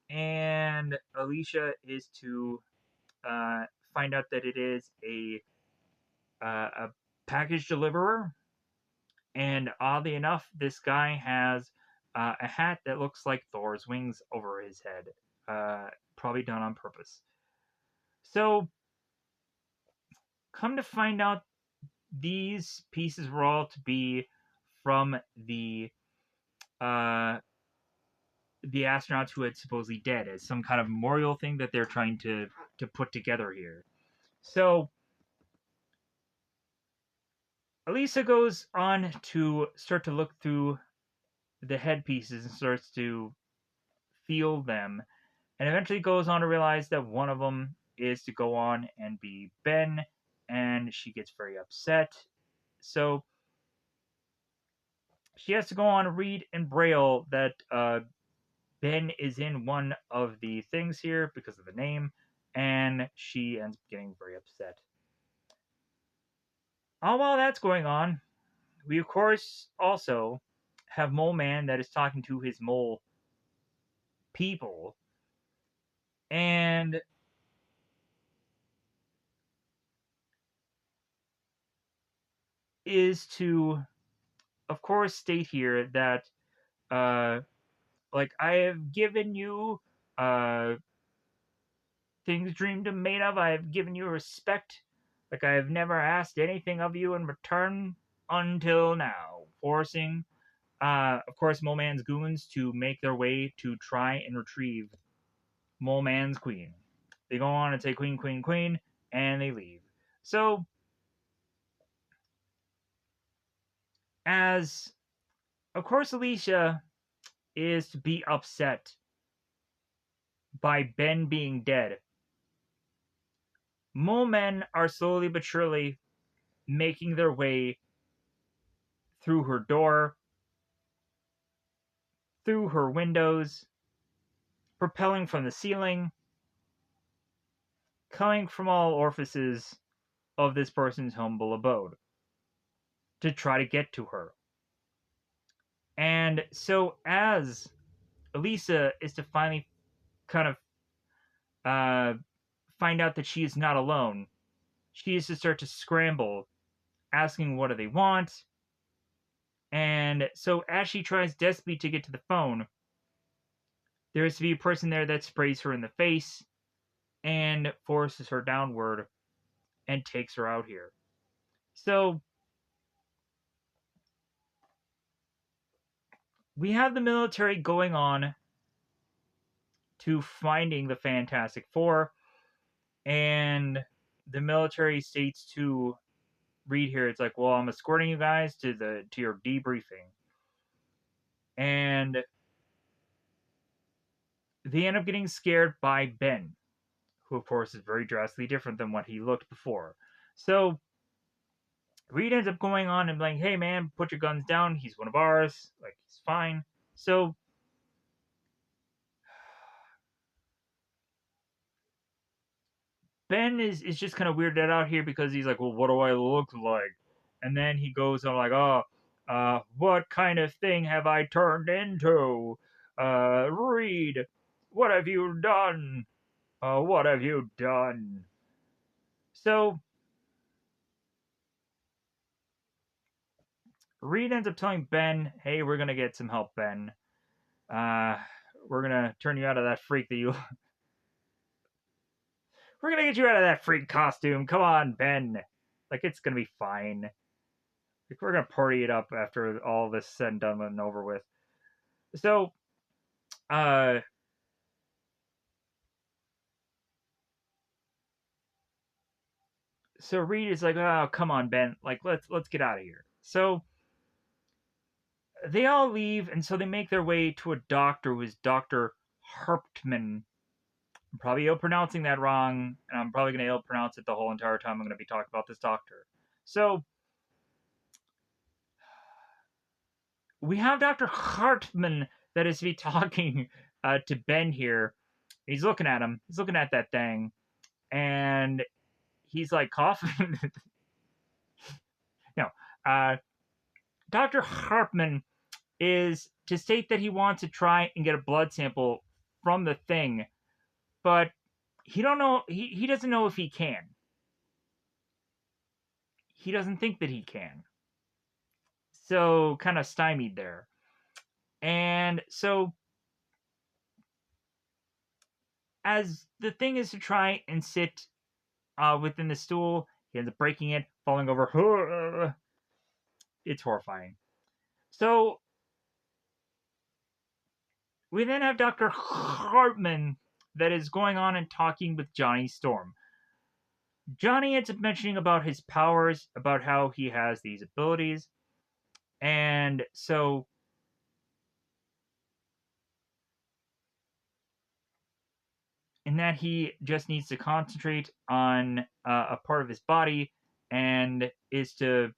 and Alicia is to uh, find out that it is a package deliverer. And oddly enough, this guy has a hat that looks like Thor's wings over his head, probably done on purpose. So, come to find out, these pieces were all to be from uh, the astronauts who had supposedly dead, as some kind of memorial thing that they're trying to put together here. So, Elisa goes on to start to look through the headpieces and starts to feel them, and eventually goes on to realize that one of them is to go on and be Ben, and she gets very upset. So she has to go on and read in Braille that Ben is in one of the things here because of the name, and she ends up getting very upset. All while that's going on, we of course also have Mole Man that is talking to his mole people, and is to, of course, state here that, like, I have given you things dreamed and made of. I have given you respect, like I have never asked anything of you in return until now. forcing, of course, Mole Man's goons to make their way to try and retrieve Mole Man's queen. They go on and say queen, queen, queen, and they leave. So, as of course, Alicia is to be upset by Ben being dead, Mole Men are slowly but surely making their way through her door, through her windows, propelling from the ceiling, coming from all orifices of this person's humble abode to try to get to her. And so, as Elisa is to finally kind of find out that she is not alone, she is to start to scramble, asking what do they want. And so, as she tries desperately to get to the phone, there is to be a person there that sprays her in the face and forces her downward and takes her out here. So, we have the military going on to finding the Fantastic Four, and the military states to Reed here, it's like, well, I'm escorting you guys to your debriefing. And they end up getting scared by Ben, who of course is very drastically different than what he looked before. So Reed ends up going on and like, hey man, put your guns down, he's one of ours, like he's fine. So Ben is just kind of weirded out here because he's like, well, what do I look like? And then he goes on like, oh, what kind of thing have I turned into? Reed, what have you done? What have you done? So Reed ends up telling Ben, hey, we're gonna get some help, Ben. Uh, we're gonna turn you out of that freak that you. We're gonna get you out of that freak costume. Come on, Ben. Like it's gonna be fine. Like we're gonna party it up after all this said and done and over with. So, uh, so Reed is like, oh, come on, Ben. Like let's get out of here. So they all leave, and so they make their way to a doctor who is Doctor Harptman. I'm probably ill pronouncing that wrong, and I'm probably going to ill pronounce it the whole entire time I'm going to be talking about this doctor. So we have Dr. Hartman that is to be talking to Ben here. He's looking at him. He's looking at that thing, and he's like coughing. No, Dr. Hartman is to state that he wants to try and get a blood sample from the thing, but he don't know. He doesn't know if he can. He doesn't think that he can. So kind of stymied there. And so as the thing is to try and sit within the stool, he ends up breaking it, falling over. It's horrifying. So we then have Dr. Hartman that is going on and talking with Johnny Storm. Johnny ends up mentioning about his powers, about how he has these abilities, and so in that he just needs to concentrate on a part of his body and is to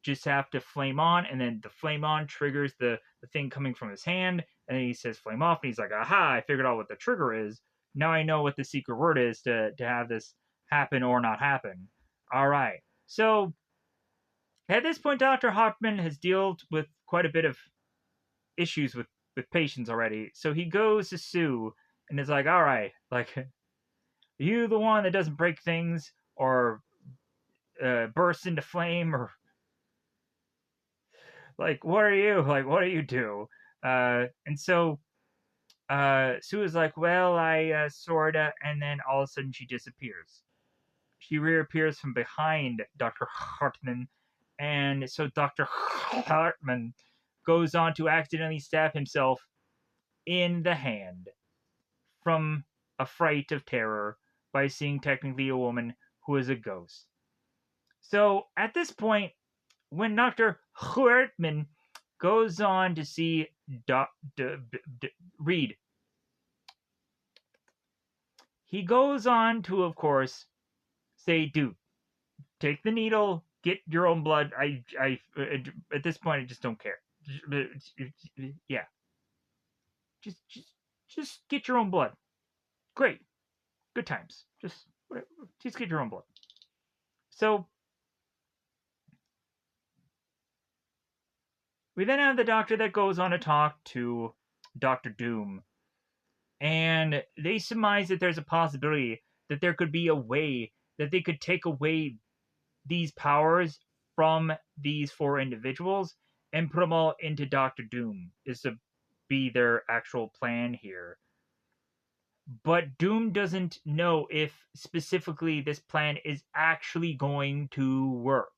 just have to flame on, and then the flame on triggers the thing coming from his hand, and then he says flame off, and he's like, aha, I figured out what the trigger is. Now I know what the secret word is to have this happen or not happen. All right. So at this point, Dr. Hoffman has dealt with quite a bit of issues with patients already. So he goes to Sue and is like, all right, like, are you the one that doesn't break things or burst into flame or like, what are you? Like, what do you do? And so Sue is like, well, I sorta, and then all of a sudden she disappears. She reappears from behind Dr. Hartman And so Dr. Hartman goes on to accidentally stab himself in the hand from a fright of terror by seeing technically a woman who is a ghost. So at this point, when Dr. Hartman goes on to see Reed, he goes on to, of course, say, dude, take the needle, get your own blood. At this point, I just don't care. Yeah, just, just, just get your own blood. Great, good times. Just get your own blood. So we then have the doctor that goes on to talk to Doctor Doom, and they surmise that there's a possibility that there could be a way that they could take away these powers from these four individuals and put them all into Doctor Doom, is to be their actual plan here. But Doom doesn't know if specifically this plan is actually going to work.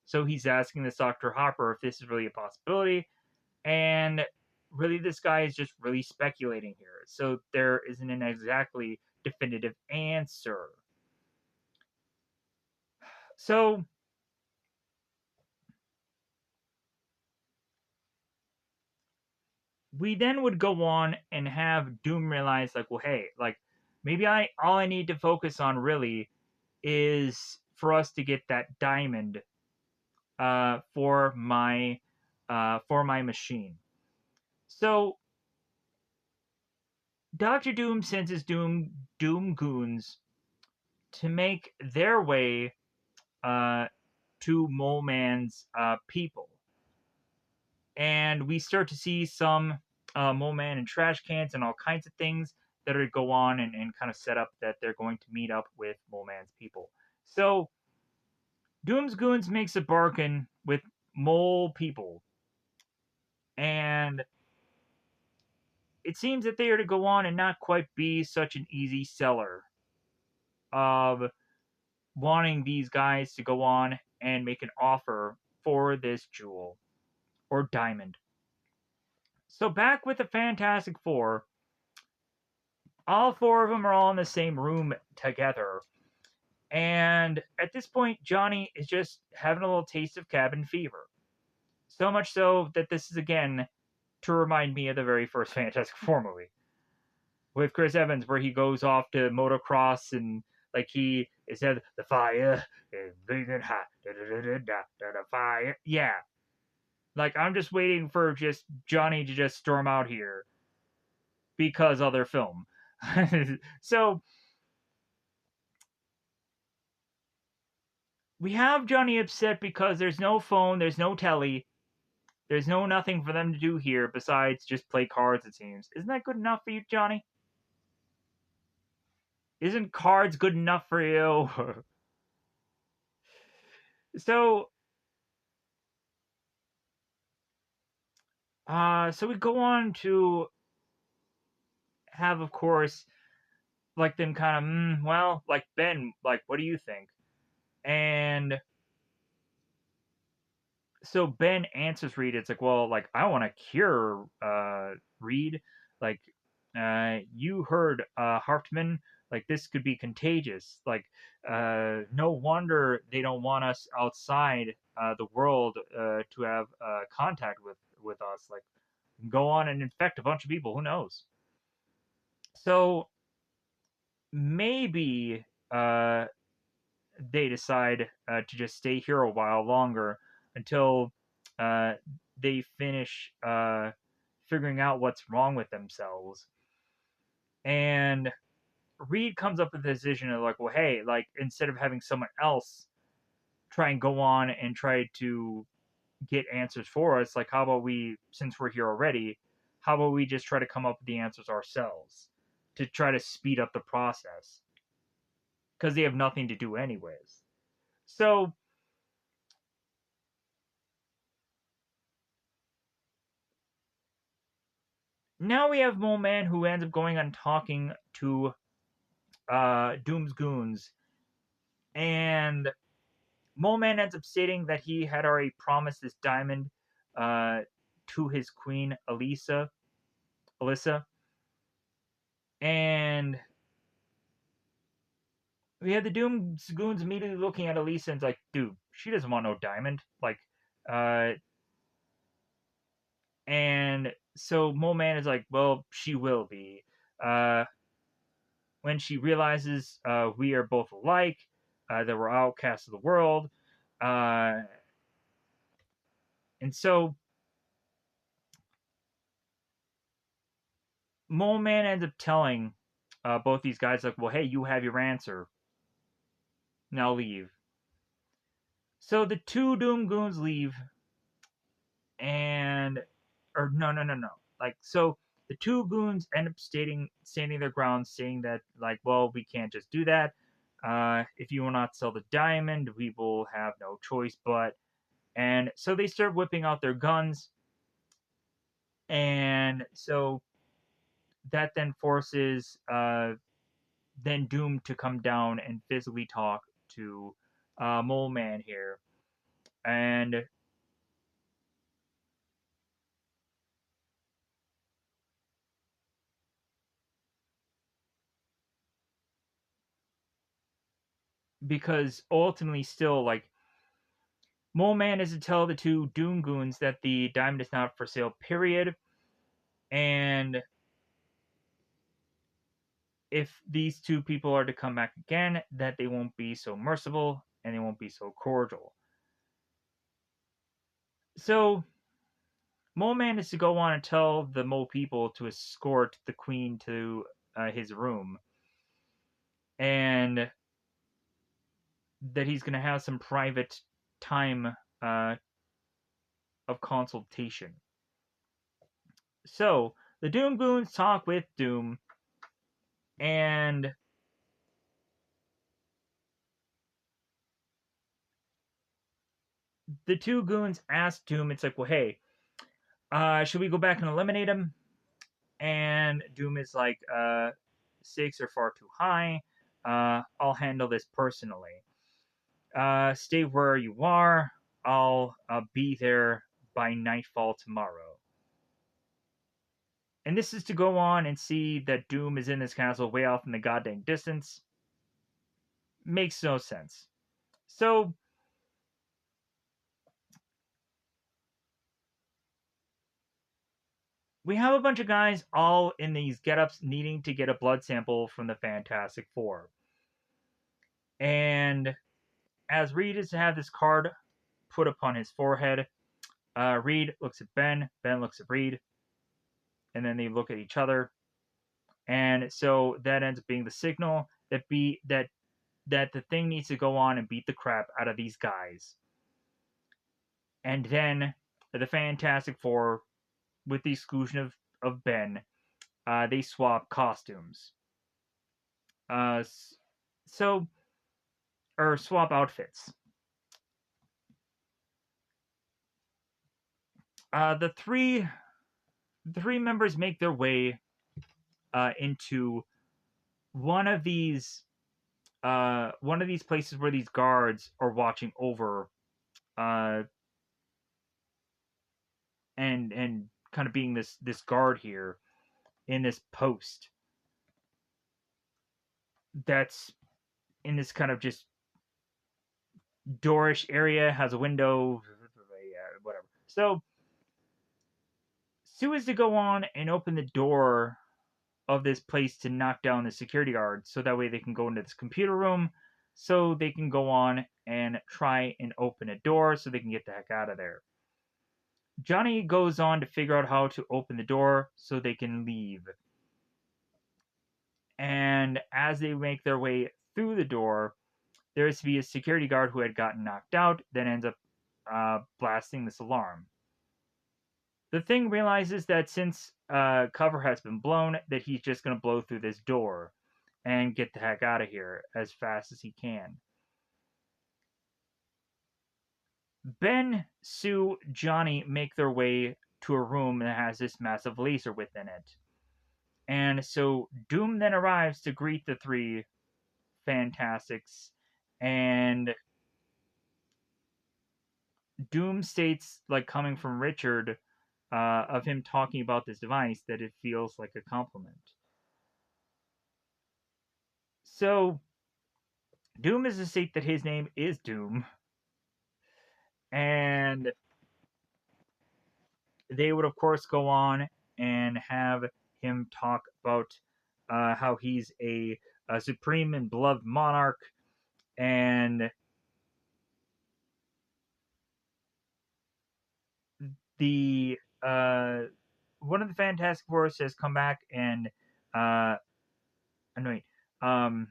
So he's asking this Dr. Hopper if this is really a possibility. And really, this guy is just really speculating here. So there isn't an exactly definitive answer. So we then would go on and have Doom realize, like, well, hey, like, maybe all I need to focus on really is for us to get that diamond for my machine. So Doctor Doom sends his Doom goons to make their way to Mole Man's people, and we start to see some Mole Man and trash cans and all kinds of things that are go on and kind of set up that they're going to meet up with Mole Man's people. So Doom's goons makes a bargain with Mole people, and it seems that they are to go on and not quite be such an easy seller of wanting these guys to go on and make an offer for this jewel or diamond. So back with the Fantastic Four, all four of them are all in the same room together. And at this point, Johnny is just having a little taste of cabin fever. So much so that this is again to remind me of the very first Fantastic Four movie with Chris Evans, where he goes off to motocross and like he said, the fire is blazing hot, the fire. Yeah, like I'm just waiting for just Johnny to just storm out here because other film. So we have Johnny upset because there's no phone, there's no telly, there's no nothing for them to do here besides just play cards, it seems. Isn't that good enough for you, Johnny? Isn't cards good enough for you? So so we go on to have, of course, like them kind of, well, like Ben, like, what do you think? And so Ben answers Reed. It's like, well, like, I want to cure Reed. Like, you heard Hartman. Like, this could be contagious. Like, no wonder they don't want us outside the world to have contact with us. Like, go on and infect a bunch of people. Who knows? So maybe they decide to just stay here a while longer until uh, they finish figuring out what's wrong with themselves. And Reed comes up with the decision of like, well, hey, like instead of having someone else try and go on and try to get answers for us, like how about we, since we're here already, how about we just try to come up with the answers ourselves to try to speed up the process because they have nothing to do anyways. So now we have Mole Man who ends up going on talking to Doom's goons, and Mole Man ends up stating that he had already promised this diamond uh, to his queen, Alyssa. And we had the Doom Goons immediately looking at Alyssa and it's like, dude, she doesn't want no diamond. Like, uh, and so Mole Man is like, well, she will be. Uh, when she realizes we are both alike, that we're outcasts of the world. Uh, and so Mole Man ends up telling both these guys, like, well, hey, you have your answer. Now leave. So the two Doom Goons leave, and or no. Like, so the two goons end up standing their ground, saying that, like, well, we can't just do that. If you will not sell the diamond, we will have no choice but. And so they start whipping out their guns, and so that then forces then Doom to come down and physically talk to Mole Man here, and because ultimately, still, like, Mole Man is to tell the two Doom Goons that the diamond is not for sale, period. And if these two people are to come back again, that they won't be so merciful and they won't be so cordial. So Mole Man is to go on and tell the Mole people to escort the Queen to his room, and that he's going to have some private time of consultation. So the Doom Goons talk with Doom, and the two goons ask Doom, it's like, well, hey, should we go back and eliminate him? And Doom is like, stakes are far too high. I'll handle this personally. Stay where you are. I'll be there by nightfall tomorrow. And this is to go on and see that Doom is in this castle way off in the goddamn distance. Makes no sense. So we have a bunch of guys all in these get-ups needing to get a blood sample from the Fantastic Four. And as Reed is to have this card put upon his forehead, Reed looks at Ben, Ben looks at Reed, and then they look at each other. And so that ends up being the signal that the thing needs to go on and beat the crap out of these guys. And then the Fantastic Four, with the exclusion of Ben, they swap costumes. Uh, so or swap outfits. The three members make their way into one of these places where these guards are watching over uh, and kind of being this guard here in this post that's in this kind of just doorish area, has a window, whatever. So Sue is to go on and open the door of this place to knock down the security guard so that way they can go into this computer room, so they can go on and try and open a door so they can get the heck out of there. Johnny goes on to figure out how to open the door so they can leave. And as they make their way through the door, there is to be a security guard who had gotten knocked out, then ends up blasting this alarm. The Thing realizes that since cover has been blown, that he's just going to blow through this door and get the heck out of here as fast as he can. Ben, Sue, Johnny make their way to a room that has this massive laser within it. And so Doom then arrives to greet the three Fantastics, and Doom states, like coming from Richard, of him talking about this device, that it feels like a compliment. So Doom is to state that his name is Doom, and they would, of course, go on and have him talk about how he's a supreme and beloved monarch, and the one of the Fantastic Four has come back and uh, annoying. Um,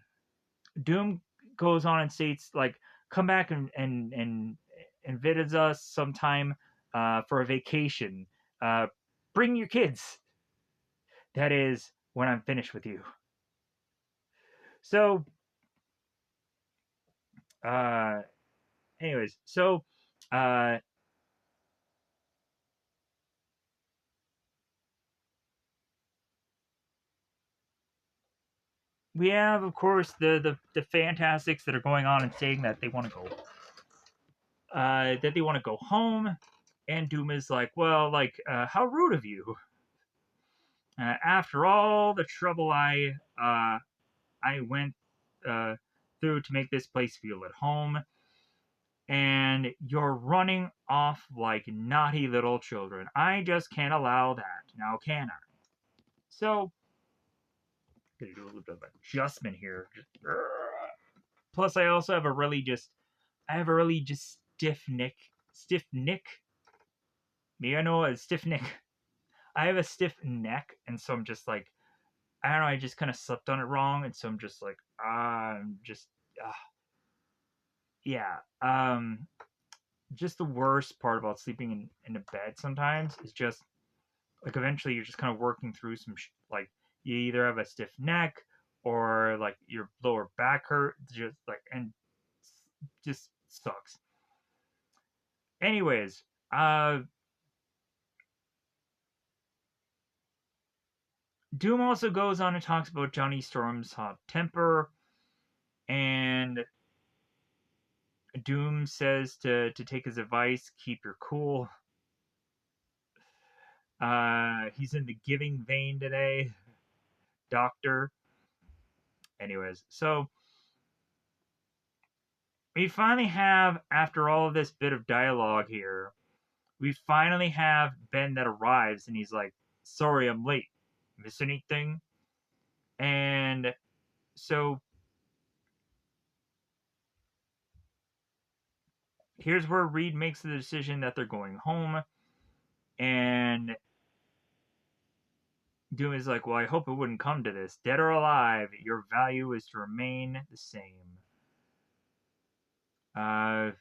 Doom goes on and states like, "Come back and visits us sometime for a vacation. Uh, bring your kids. That is when I'm finished with you." So, uh, anyways, so uh, we have, of course, the Fantastics that are going on and saying that they want to go, home, and Doom is like, "Well, like, how rude of you. After all the trouble I went uh, through to make this place feel at home, and you're running off like naughty little children. I just can't allow that. Now, can I?" So, gonna do a little bit of adjustment here. Plus, I also have a really just, stiff neck. Stiff neck? Me, I know a stiff neck. I have a stiff neck, and so I'm just like, I don't know, I just kind of slept on it wrong, and so I'm just like, I'm just, uh, yeah. Just the worst part about sleeping in a bed sometimes is just like eventually you're just kind of working through some like you either have a stiff neck or like your lower back hurt, just like, and just sucks. Anyways, Doom also goes on and talks about Johnny Storm's hot temper, and Doom says to take his advice, keep your cool. He's in the giving vein today, Doctor. Anyways, so we finally have, after all of this bit of dialogue here, we finally have Ben that arrives, and he's like, "Sorry, I'm late. Miss anything?" And so here's where Reed makes the decision that they're going home, and Doom is like, "Well, I hope it wouldn't come to this. Dead or alive, your value is to remain the same. I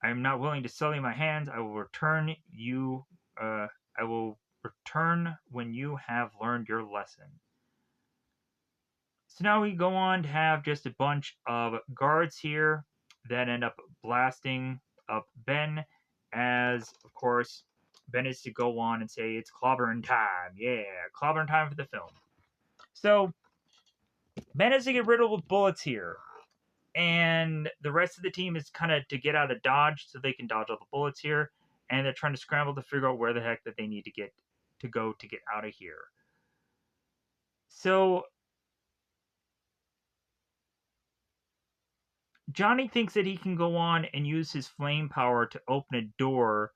am not willing to sell you my hands. I will return you. I will return when you have learned your lesson." So now we go on to have just a bunch of guards here that end up blasting up Ben, as of course Ben is to go on and say it's clobbering time. Yeah, clobbering time for the film. So Ben has to get rid of bullets here, and the rest of the team is kind of to get out of dodge so they can dodge all the bullets here, and they're trying to scramble to figure out where the heck that they need to get out of here. So Johnny thinks that he can go on and use his flame power to open a door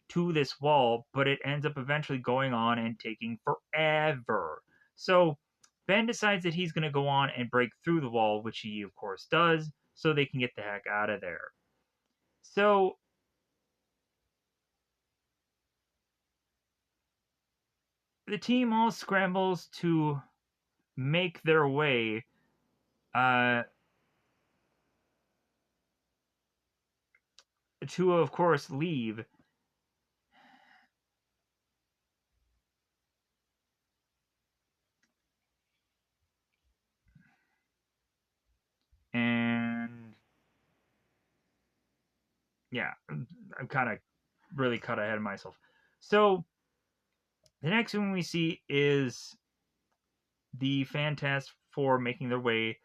to this wall, but it ends up eventually going on and taking forever. So Ben decides that he's going to go on and break through the wall, which he, of course, does, so they can get the heck out of there. So the team all scrambles to make their way uh, to, of course, leave. And yeah, I'm kind of really cut ahead of myself. So the next one we see is the Fantastic Four making their way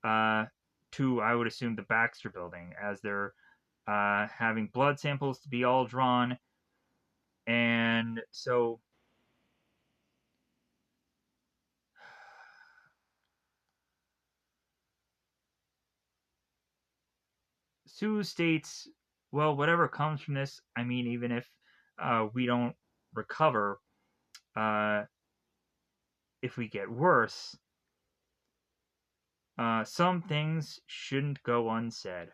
uh, to, I would assume, the Baxter Building, as they're having blood samples to be all drawn. And so Sue states, well, whatever comes from this, I mean, even if we don't recover, uh, if we get worse, some things shouldn't go unsaid.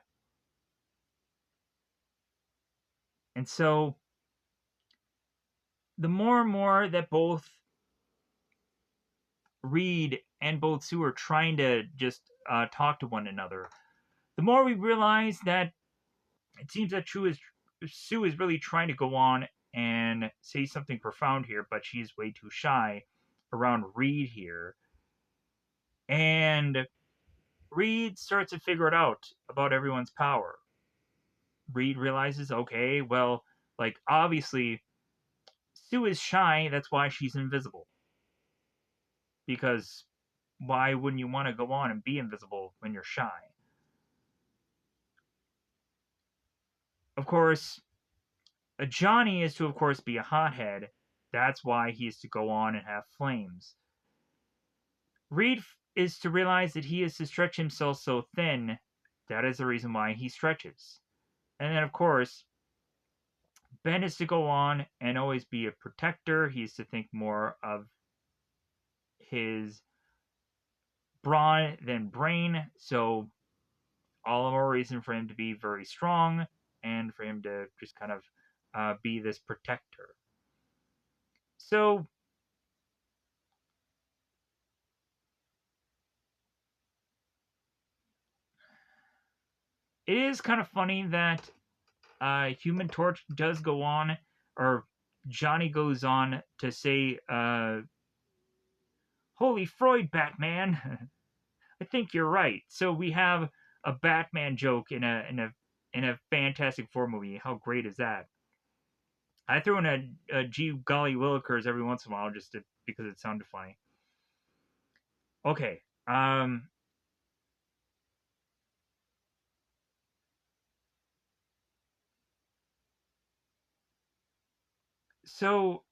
And so the more and more that both Reed and both Sue are trying to just talk to one another, the more we realize that it seems that Sue is really trying to go on and say something profound here, but she's way too shy around Reed here. And Reed starts to figure it out about everyone's power. Reed realizes, okay, well, like, obviously, Sue is shy, that's why she's invisible. Because why wouldn't you want to go on and be invisible when you're shy? Of course, Johnny is to, of course, be a hothead. That's why he is to go on and have flames. Reed is to realize that he is to stretch himself so thin. That is the reason why he stretches. And then, of course, Ben is to go on and always be a protector. He's to think more of his brawn than brain. So, all the more reason for him to be very strong and for him to just kind of be this protector. So, it is kind of funny that Human Torch does go on, or Johnny goes on to say, "Holy Freud, Batman! I think you're right." So we have a Batman joke in a Fantastic Four movie. How great is that? I throw in a G golly willikers every once in a while because it sounded funny. Okay. So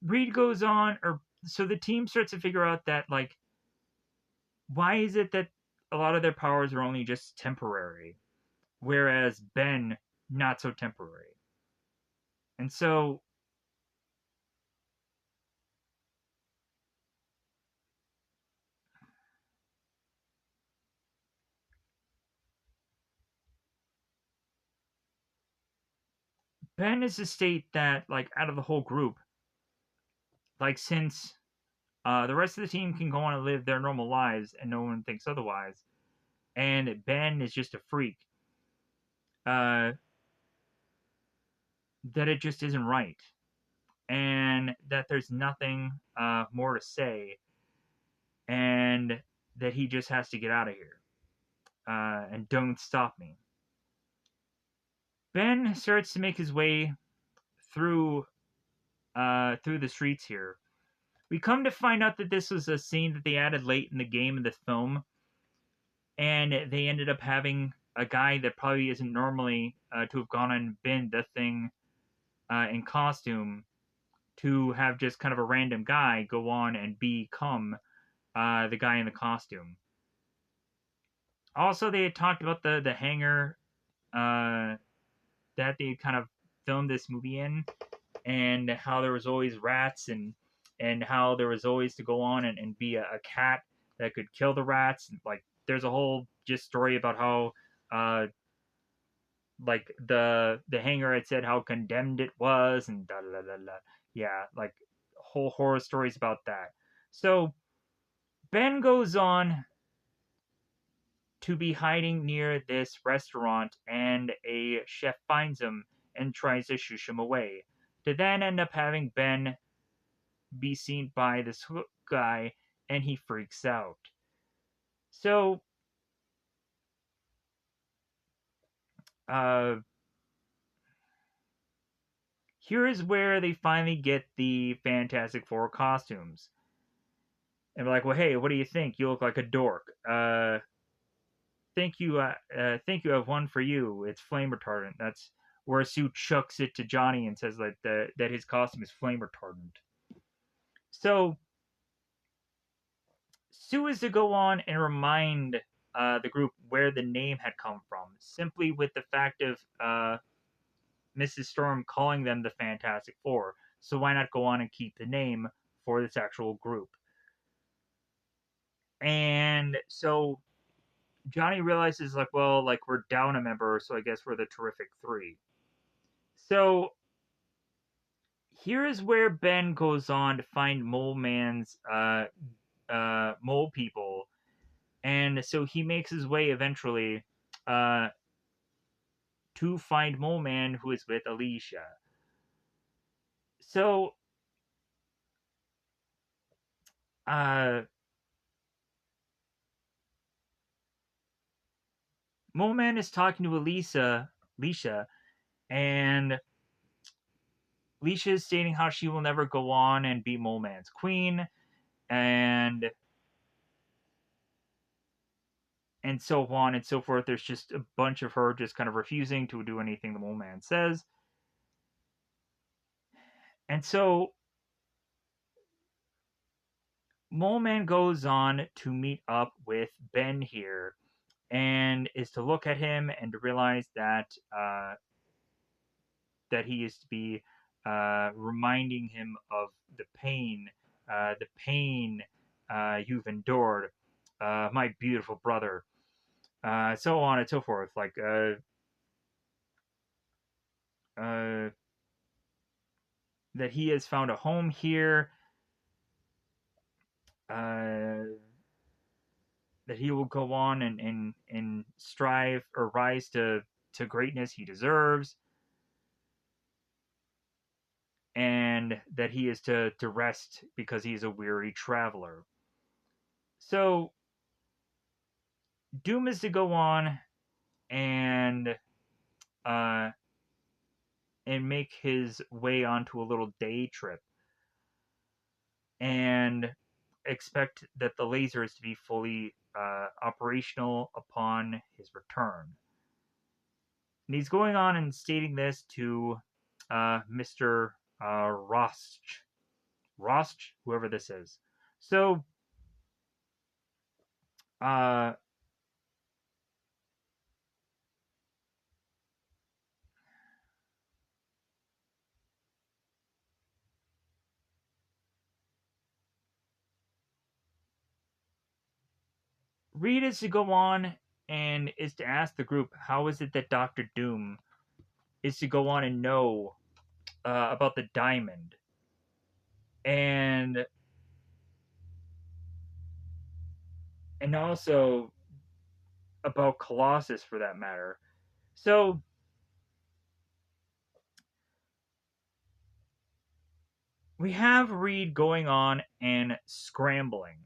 Reed goes on, or so the team starts to figure out that, like, why is it that a lot of their powers are only just temporary, whereas Ben not so temporary? And so Ben is to state that, like, out of the whole group, like, since the rest of the team can go on and live their normal lives and no one thinks otherwise, and Ben is just a freak, uh, that it just isn't right, and that there's nothing more to say, and that he just has to get out of here, and don't stop me. Ben starts to make his way through through the streets here. We come to find out that this was a scene that they added late in the game of the film, and they ended up having a guy that probably isn't normally to have gone and been the Thing in costume to have just kind of a random guy go on and become the guy in the costume. Also, they had talked about the hangar uh, that they kind of filmed this movie in, and how there was always rats, and how there was always to go on and be a cat that could kill the rats. Like, there's a whole just story about how like the hangar had said how condemned it was, and da da da da. Yeah, like whole horror stories about that. So Ben goes on to be hiding near this restaurant, and a chef finds him and tries to shush him away, to then end up having Ben be seen by this hook guy, and he freaks out. So, uh, here is where they finally get the Fantastic Four costumes. And we're like, well, hey, what do you think? You look like a dork. Thank you. Thank you. I have one for you. It's flame retardant. That's where Sue chucks it to Johnny and says that his costume is flame retardant. So Sue is to go on and remind the group where the name had come from, simply with the fact of Mrs. Storm calling them the Fantastic Four. So why not go on and keep the name for this actual group? And so Johnny realizes, like, well, like, we're down a member, so I guess we're the Terrific Three. So here is where Ben goes on to find Mole Man's mole people, and so he makes his way eventually uh, to find Mole Man, who is with Alicia. So Mole Man is talking to Alicia, and Alicia is stating how she will never go on and be Mole Man's queen, and so on and so forth. There's just a bunch of her just kind of refusing to do anything the Mole Man says. And so Mole Man goes on to meet up with Ben here and is to look at him and to realize that he is to be reminding him of the pain you've endured, my beautiful brother, so on and so forth. Like, uh, that he has found a home here, uh, that he will go on and strive or rise to greatness he deserves, and that he is to rest because he is a weary traveler. So Doom is to go on and uh, make his way onto a little day trip and expect that the laser is to be fully operational upon his return. And he's going on and stating this to Mr. Rost, whoever this is. So, uh, Reed is to go on and is to ask the group, how is it that Doctor Doom is to go on and know about the diamond? And also about Colossus for that matter. So we have Reed going on and scrambling,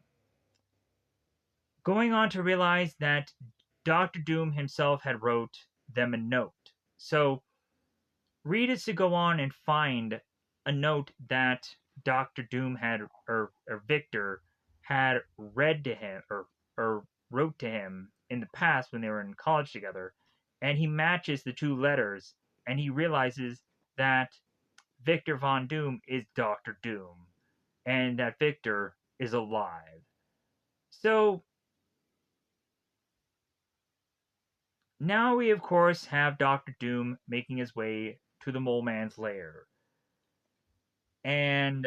going on to realize that Doctor Doom himself had wrote them a note. So Reed is to go on and find a note that Doctor Doom had, or Victor had read to him, or wrote to him in the past when they were in college together, and he matches the two letters, and he realizes that Victor Von Doom is Doctor Doom, and that Victor is alive. So now we, of course, have Doctor Doom making his way to the Mole Man's lair. And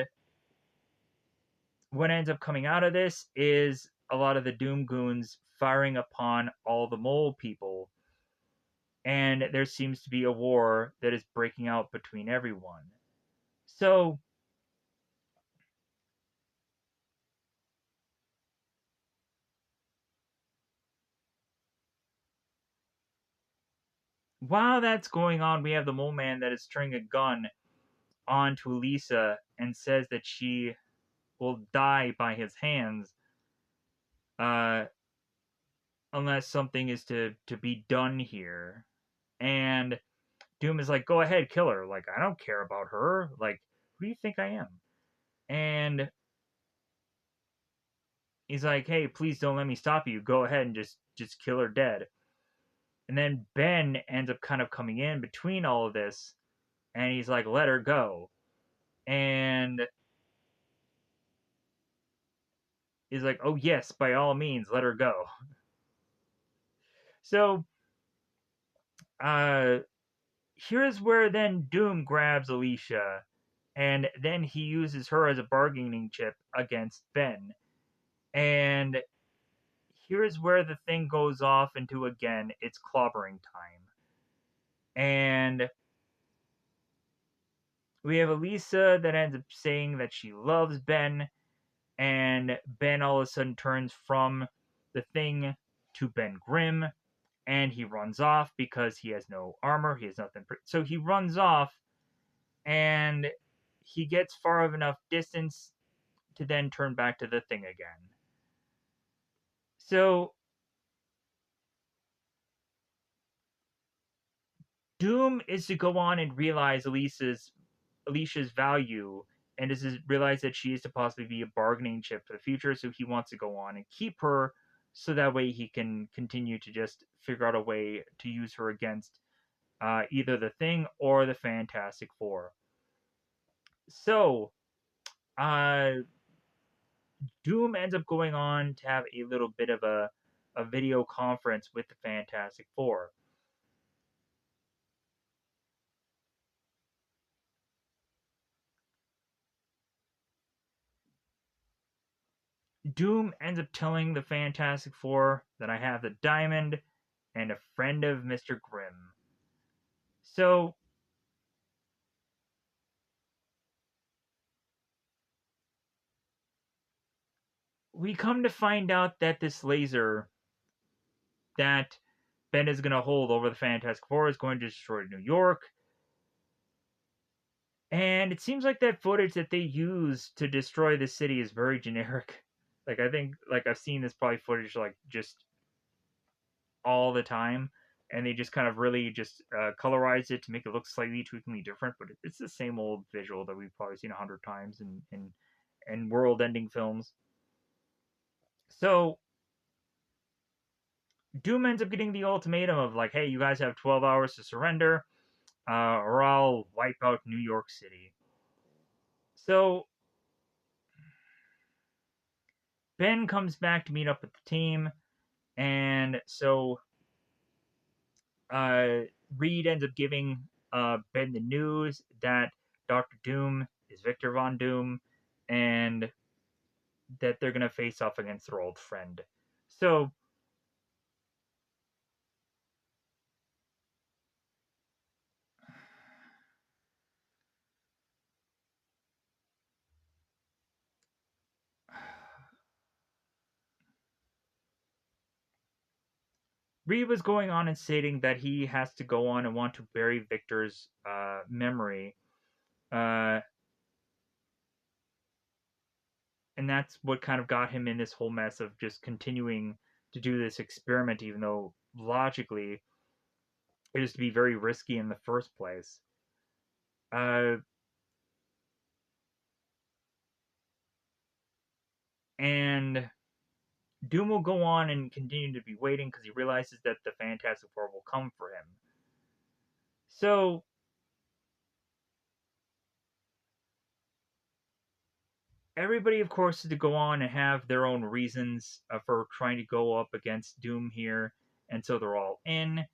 what ends up coming out of this is a lot of the Doom Goons firing upon all the mole people. And there seems to be a war that is breaking out between everyone. So, while that's going on, we have the Mole Man that is turning a gun onto Elisa and says that she will die by his hands uh, unless something is to be done here. And Doom is like, go ahead, kill her. Like, I don't care about her. Like, who do you think I am? And he's like, hey, please don't let me stop you. Go ahead and just kill her dead. And then Ben ends up kind of coming in between all of this, and he's like, let her go. And he's like, oh yes, by all means, let her go. So uh here's where then Doom grabs Alicia, and then he uses her as a bargaining chip against Ben. And here's where the thing goes off into, again, it's clobbering time. And we have Elisa that ends up saying that she loves Ben, and Ben all of a sudden turns from the thing to Ben Grimm, and he runs off because he has no armor, he has nothing. So he runs off, and he gets far enough distance to then turn back to the thing again. So Doom is to go on and realize Alicia's value, and is to realize that she is to possibly be a bargaining chip for the future. So he wants to go on and keep her, so that way he can continue to just figure out a way to use her against either the Thing or the Fantastic Four. So uh, Doom ends up going on to have a little bit of a video conference with the Fantastic Four. Doom ends up telling the Fantastic Four that I have the diamond and a friend of Mr. Grimm. So we come to find out that this laser that Ben is going to hold over the Fantastic Four is going to destroy New York. And it seems like that footage that they use to destroy the city is very generic. Like, I think, like, I've seen this probably footage, like, just all the time, and they just kind of really just colorize it to make it look slightly tweakingly different, but it's the same old visual that we've probably seen 100 times in world-ending films. So Doom ends up getting the ultimatum of like, hey, you guys have 12 hours to surrender, or I'll wipe out New York City. So Ben comes back to meet up with the team, and so uh, Reed ends up giving Ben the news that Doctor Doom is Victor Von Doom, and that they're gonna face off against their old friend. So Reed was going on and stating that he has to go on and want to bury Victor's memory. Uh, and that's what kind of got him in this whole mess of just continuing to do this experiment, even though logically it is to be very risky in the first place. Uh, and Doom will go on and continue to be waiting because he realizes that the Fantastic Four will come for him. So everybody, of course, is to go on and have their own reasons for trying to go up against Doom here, and so they're all in.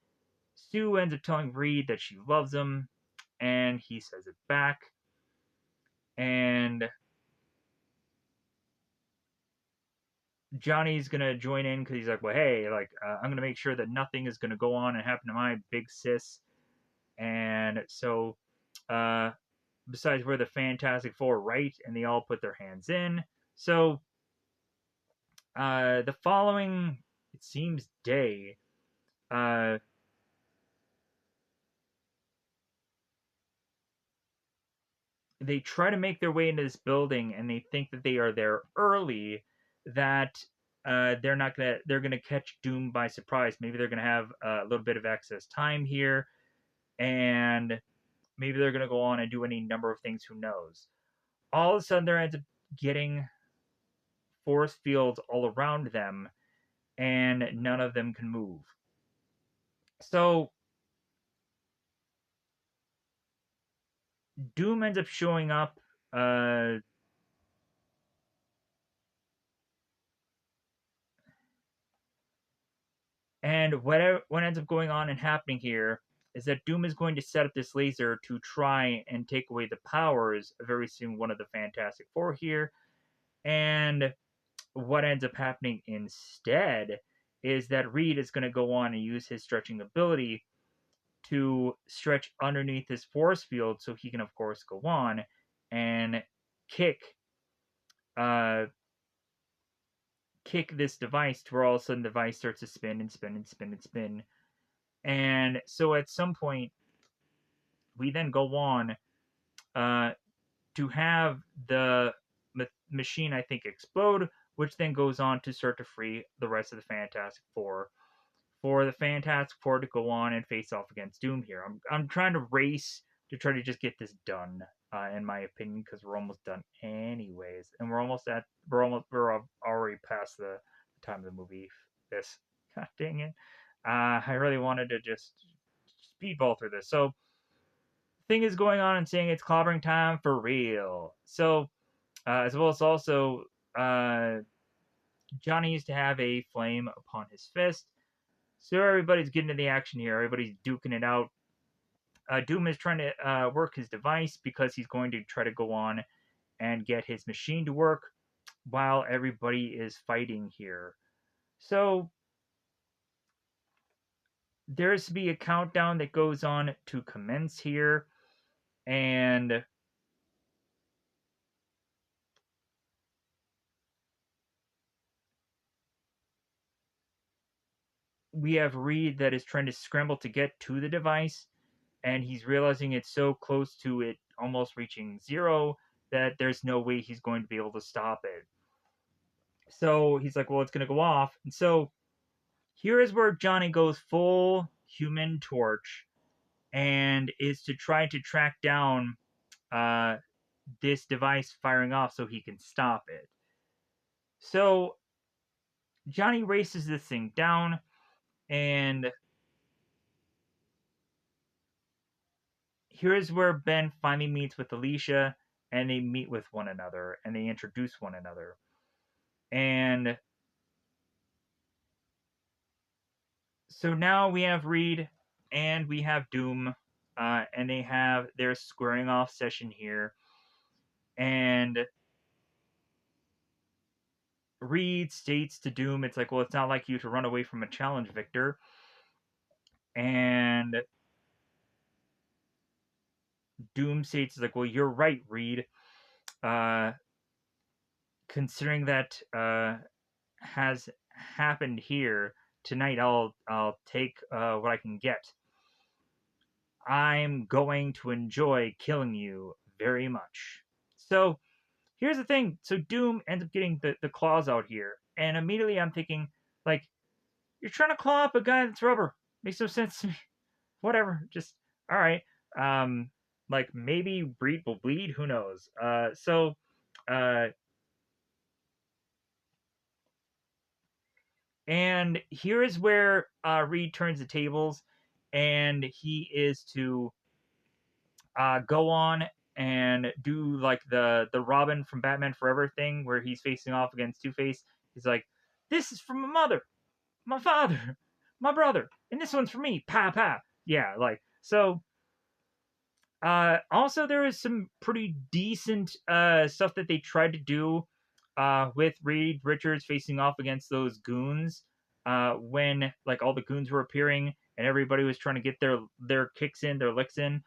Sue ends up telling Reed that she loves him, and he says it back. And Johnny's gonna join in because he's like, well, hey, like, I'm gonna make sure that nothing is gonna go on and happen to my big sis. And so, besides, we're the Fantastic Four, right? And they all put their hands in. So, the following, it seems, day, uh, they try to make their way into this building, and they think that they are there early. That they're gonna catch Doom by surprise. Maybe they're gonna have a little bit of excess time here, and maybe they're gonna go on and do any number of things. Who knows? All of a sudden, there ends up getting force fields all around them, and none of them can move. So Doom ends up showing up. Uh, and what ends up going on and happening here is that Doom is going to set up this laser to try and take away the powers of every single one of the Fantastic Four here. And what ends up happening instead is that Reed is going to go on and use his stretching ability to stretch underneath his force field so he can, of course, go on and kick uh, kick this device to where all of a sudden the device starts to spin and spin and spin and spin. And so at some point, we then go on uh, to have the machine, I think, explode, which then goes on to start to free the rest of the Fantastic Four. For the Fantastic Four to go on and face off against Doom here. I'm trying to race to try to just get this done, in my opinion, because we're almost done anyways, and we're already past the time of the movie. This, god dang it, I really wanted to just speedball through this. So thing is going on and saying it's clobbering time for real. So as well as also Johnny used to have a flame upon his fist. So everybody's getting to the action here. Everybody's duking it out. Doom is trying to work his device because he's going to try to go on and get his machine to work while everybody is fighting here. So there's to be a countdown that goes on to commence here, and we have Reed that is trying to scramble to get to the device, and he's realizing it's so close to it almost reaching zero that there's no way he's going to be able to stop it. So he's like, well, it's going to go off. And so here is where Johnny goes full Human Torch and is to try to track down uh, this device firing off so he can stop it. So Johnny races this thing down, and here's where Ben finally meets with Alicia, and they meet with one another and they introduce one another. And so now we have Reed and we have Doom, and they have their squaring off session here. And Reed states to Doom, it's like, well, it's not like you to run away from a challenge, Victor. And Doom states, like, well, you're right, Reed. Uh, Considering that has happened here tonight, I'll take what I can get. I'm going to enjoy killing you very much. So here's the thing. So Doom ends up getting the claws out here, and immediately I'm thinking, like, you're trying to claw up a guy that's rubber. Makes no sense to me. Whatever. Just all right. Um, like maybe Reed will bleed. Who knows? Uh, and here is where Reed turns the tables, and he is to go on and do like the Robin from Batman Forever thing, where he's facing off against Two Face. He's like, "This is from my mother, my father, my brother, and this one's for me." Pa pa. Yeah, like so. Also, there is some pretty decent stuff that they tried to do with Reed Richards facing off against those goons when like all the goons were appearing and everybody was trying to get their kicks in, their licks in.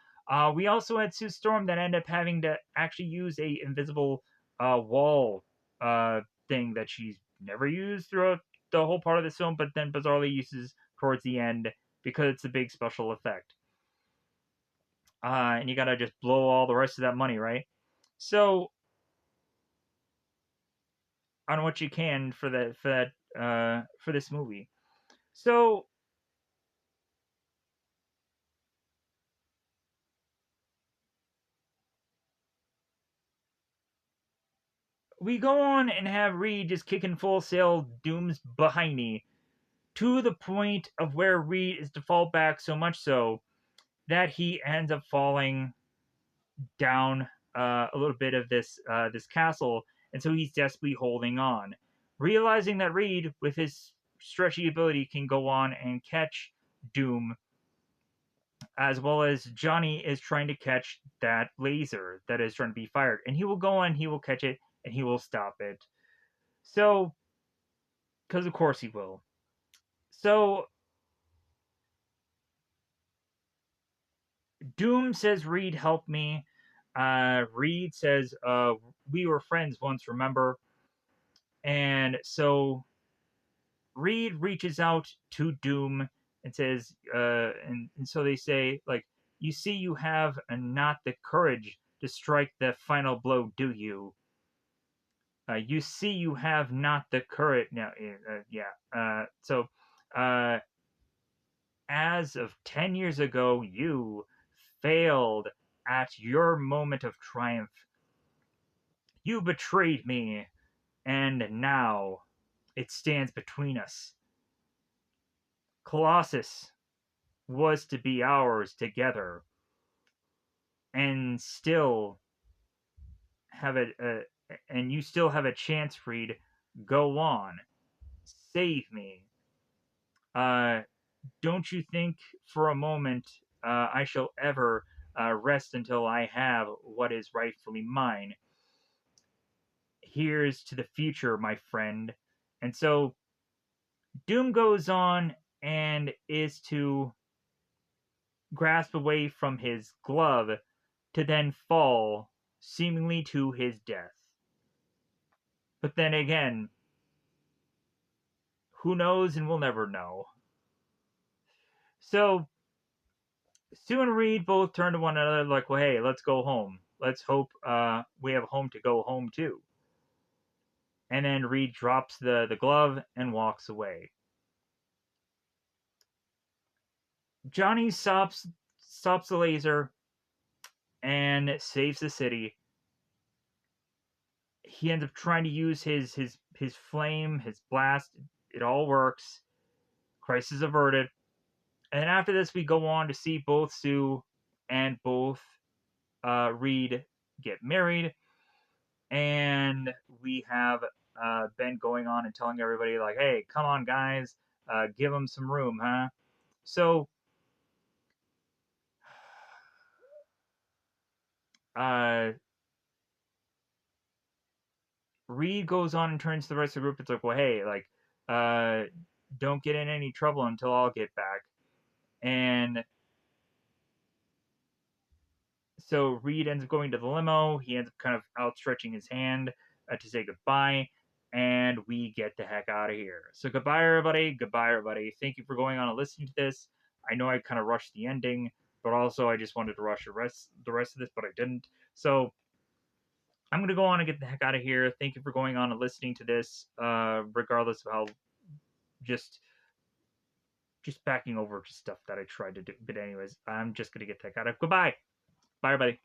We also had Sue Storm that ended up having to actually use a invisible wall thing that she's never used throughout the whole part of this film, but then bizarrely uses towards the end because it's a big special effect. And you gotta just blow all the rest of that money, right? So on what you can for this movie. So we go on and have Reed just kicking full sail Doom's behind me to the point of where Reed is to fall back so much so that he ends up falling down a little bit of this castle, and so he's desperately holding on, realizing that Reed, with his stretchy ability, can go on and catch Doom, as well as Johnny is trying to catch that laser that is trying to be fired, and he will go on, he will catch it, and he will stop it. So, because of course he will. So Doom says, Reed, help me. Reed says, we were friends once, remember? And so Reed reaches out to Doom and says, and so they say, like, you see, you have not the courage to strike the final blow, do you? You see, you have not the courage. Now, yeah. So, uh, as of 10 years ago, you failed at your moment of triumph. You betrayed me, and now it stands between us. Colossus was to be ours together, and still have and you still have a chance, Reed. Go on, save me. Uh, don't you think for a moment I shall ever rest until I have what is rightfully mine? Here's to the future, my friend. And so Doom goes on and is to grasp away from his glove to then fall, seemingly to his death. But then again, who knows and we'll never know. So Sue and Reed both turn to one another like, well, hey, let's go home. Let's hope we have a home to go home to. And then Reed drops the glove and walks away. Johnny stops the laser and saves the city. He ends up trying to use his flame, his blast. It all works. Crisis averted. And after this, we go on to see both Sue and both Reed get married, and we have Ben going on and telling everybody like, "Hey, come on, guys, give them some room, huh?" So, uh, Reed goes on and turns to the rest of the group. It's like, "Well, hey, like, uh, don't get in any trouble until I'll get back." And so Reed ends up going to the limo. He ends up kind of outstretching his hand to say goodbye, and we get the heck out of here. So goodbye, everybody. Goodbye, everybody. Thank you for going on and listening to this. I know I kind of rushed the ending, but also I just wanted to rush the rest of this, but I didn't. So I'm gonna go on and get the heck out of here. Thank you for going on and listening to this, regardless of how just just backing over to stuff that I tried to do. But anyways, I'm just gonna get the heck out of. Goodbye. Bye, everybody.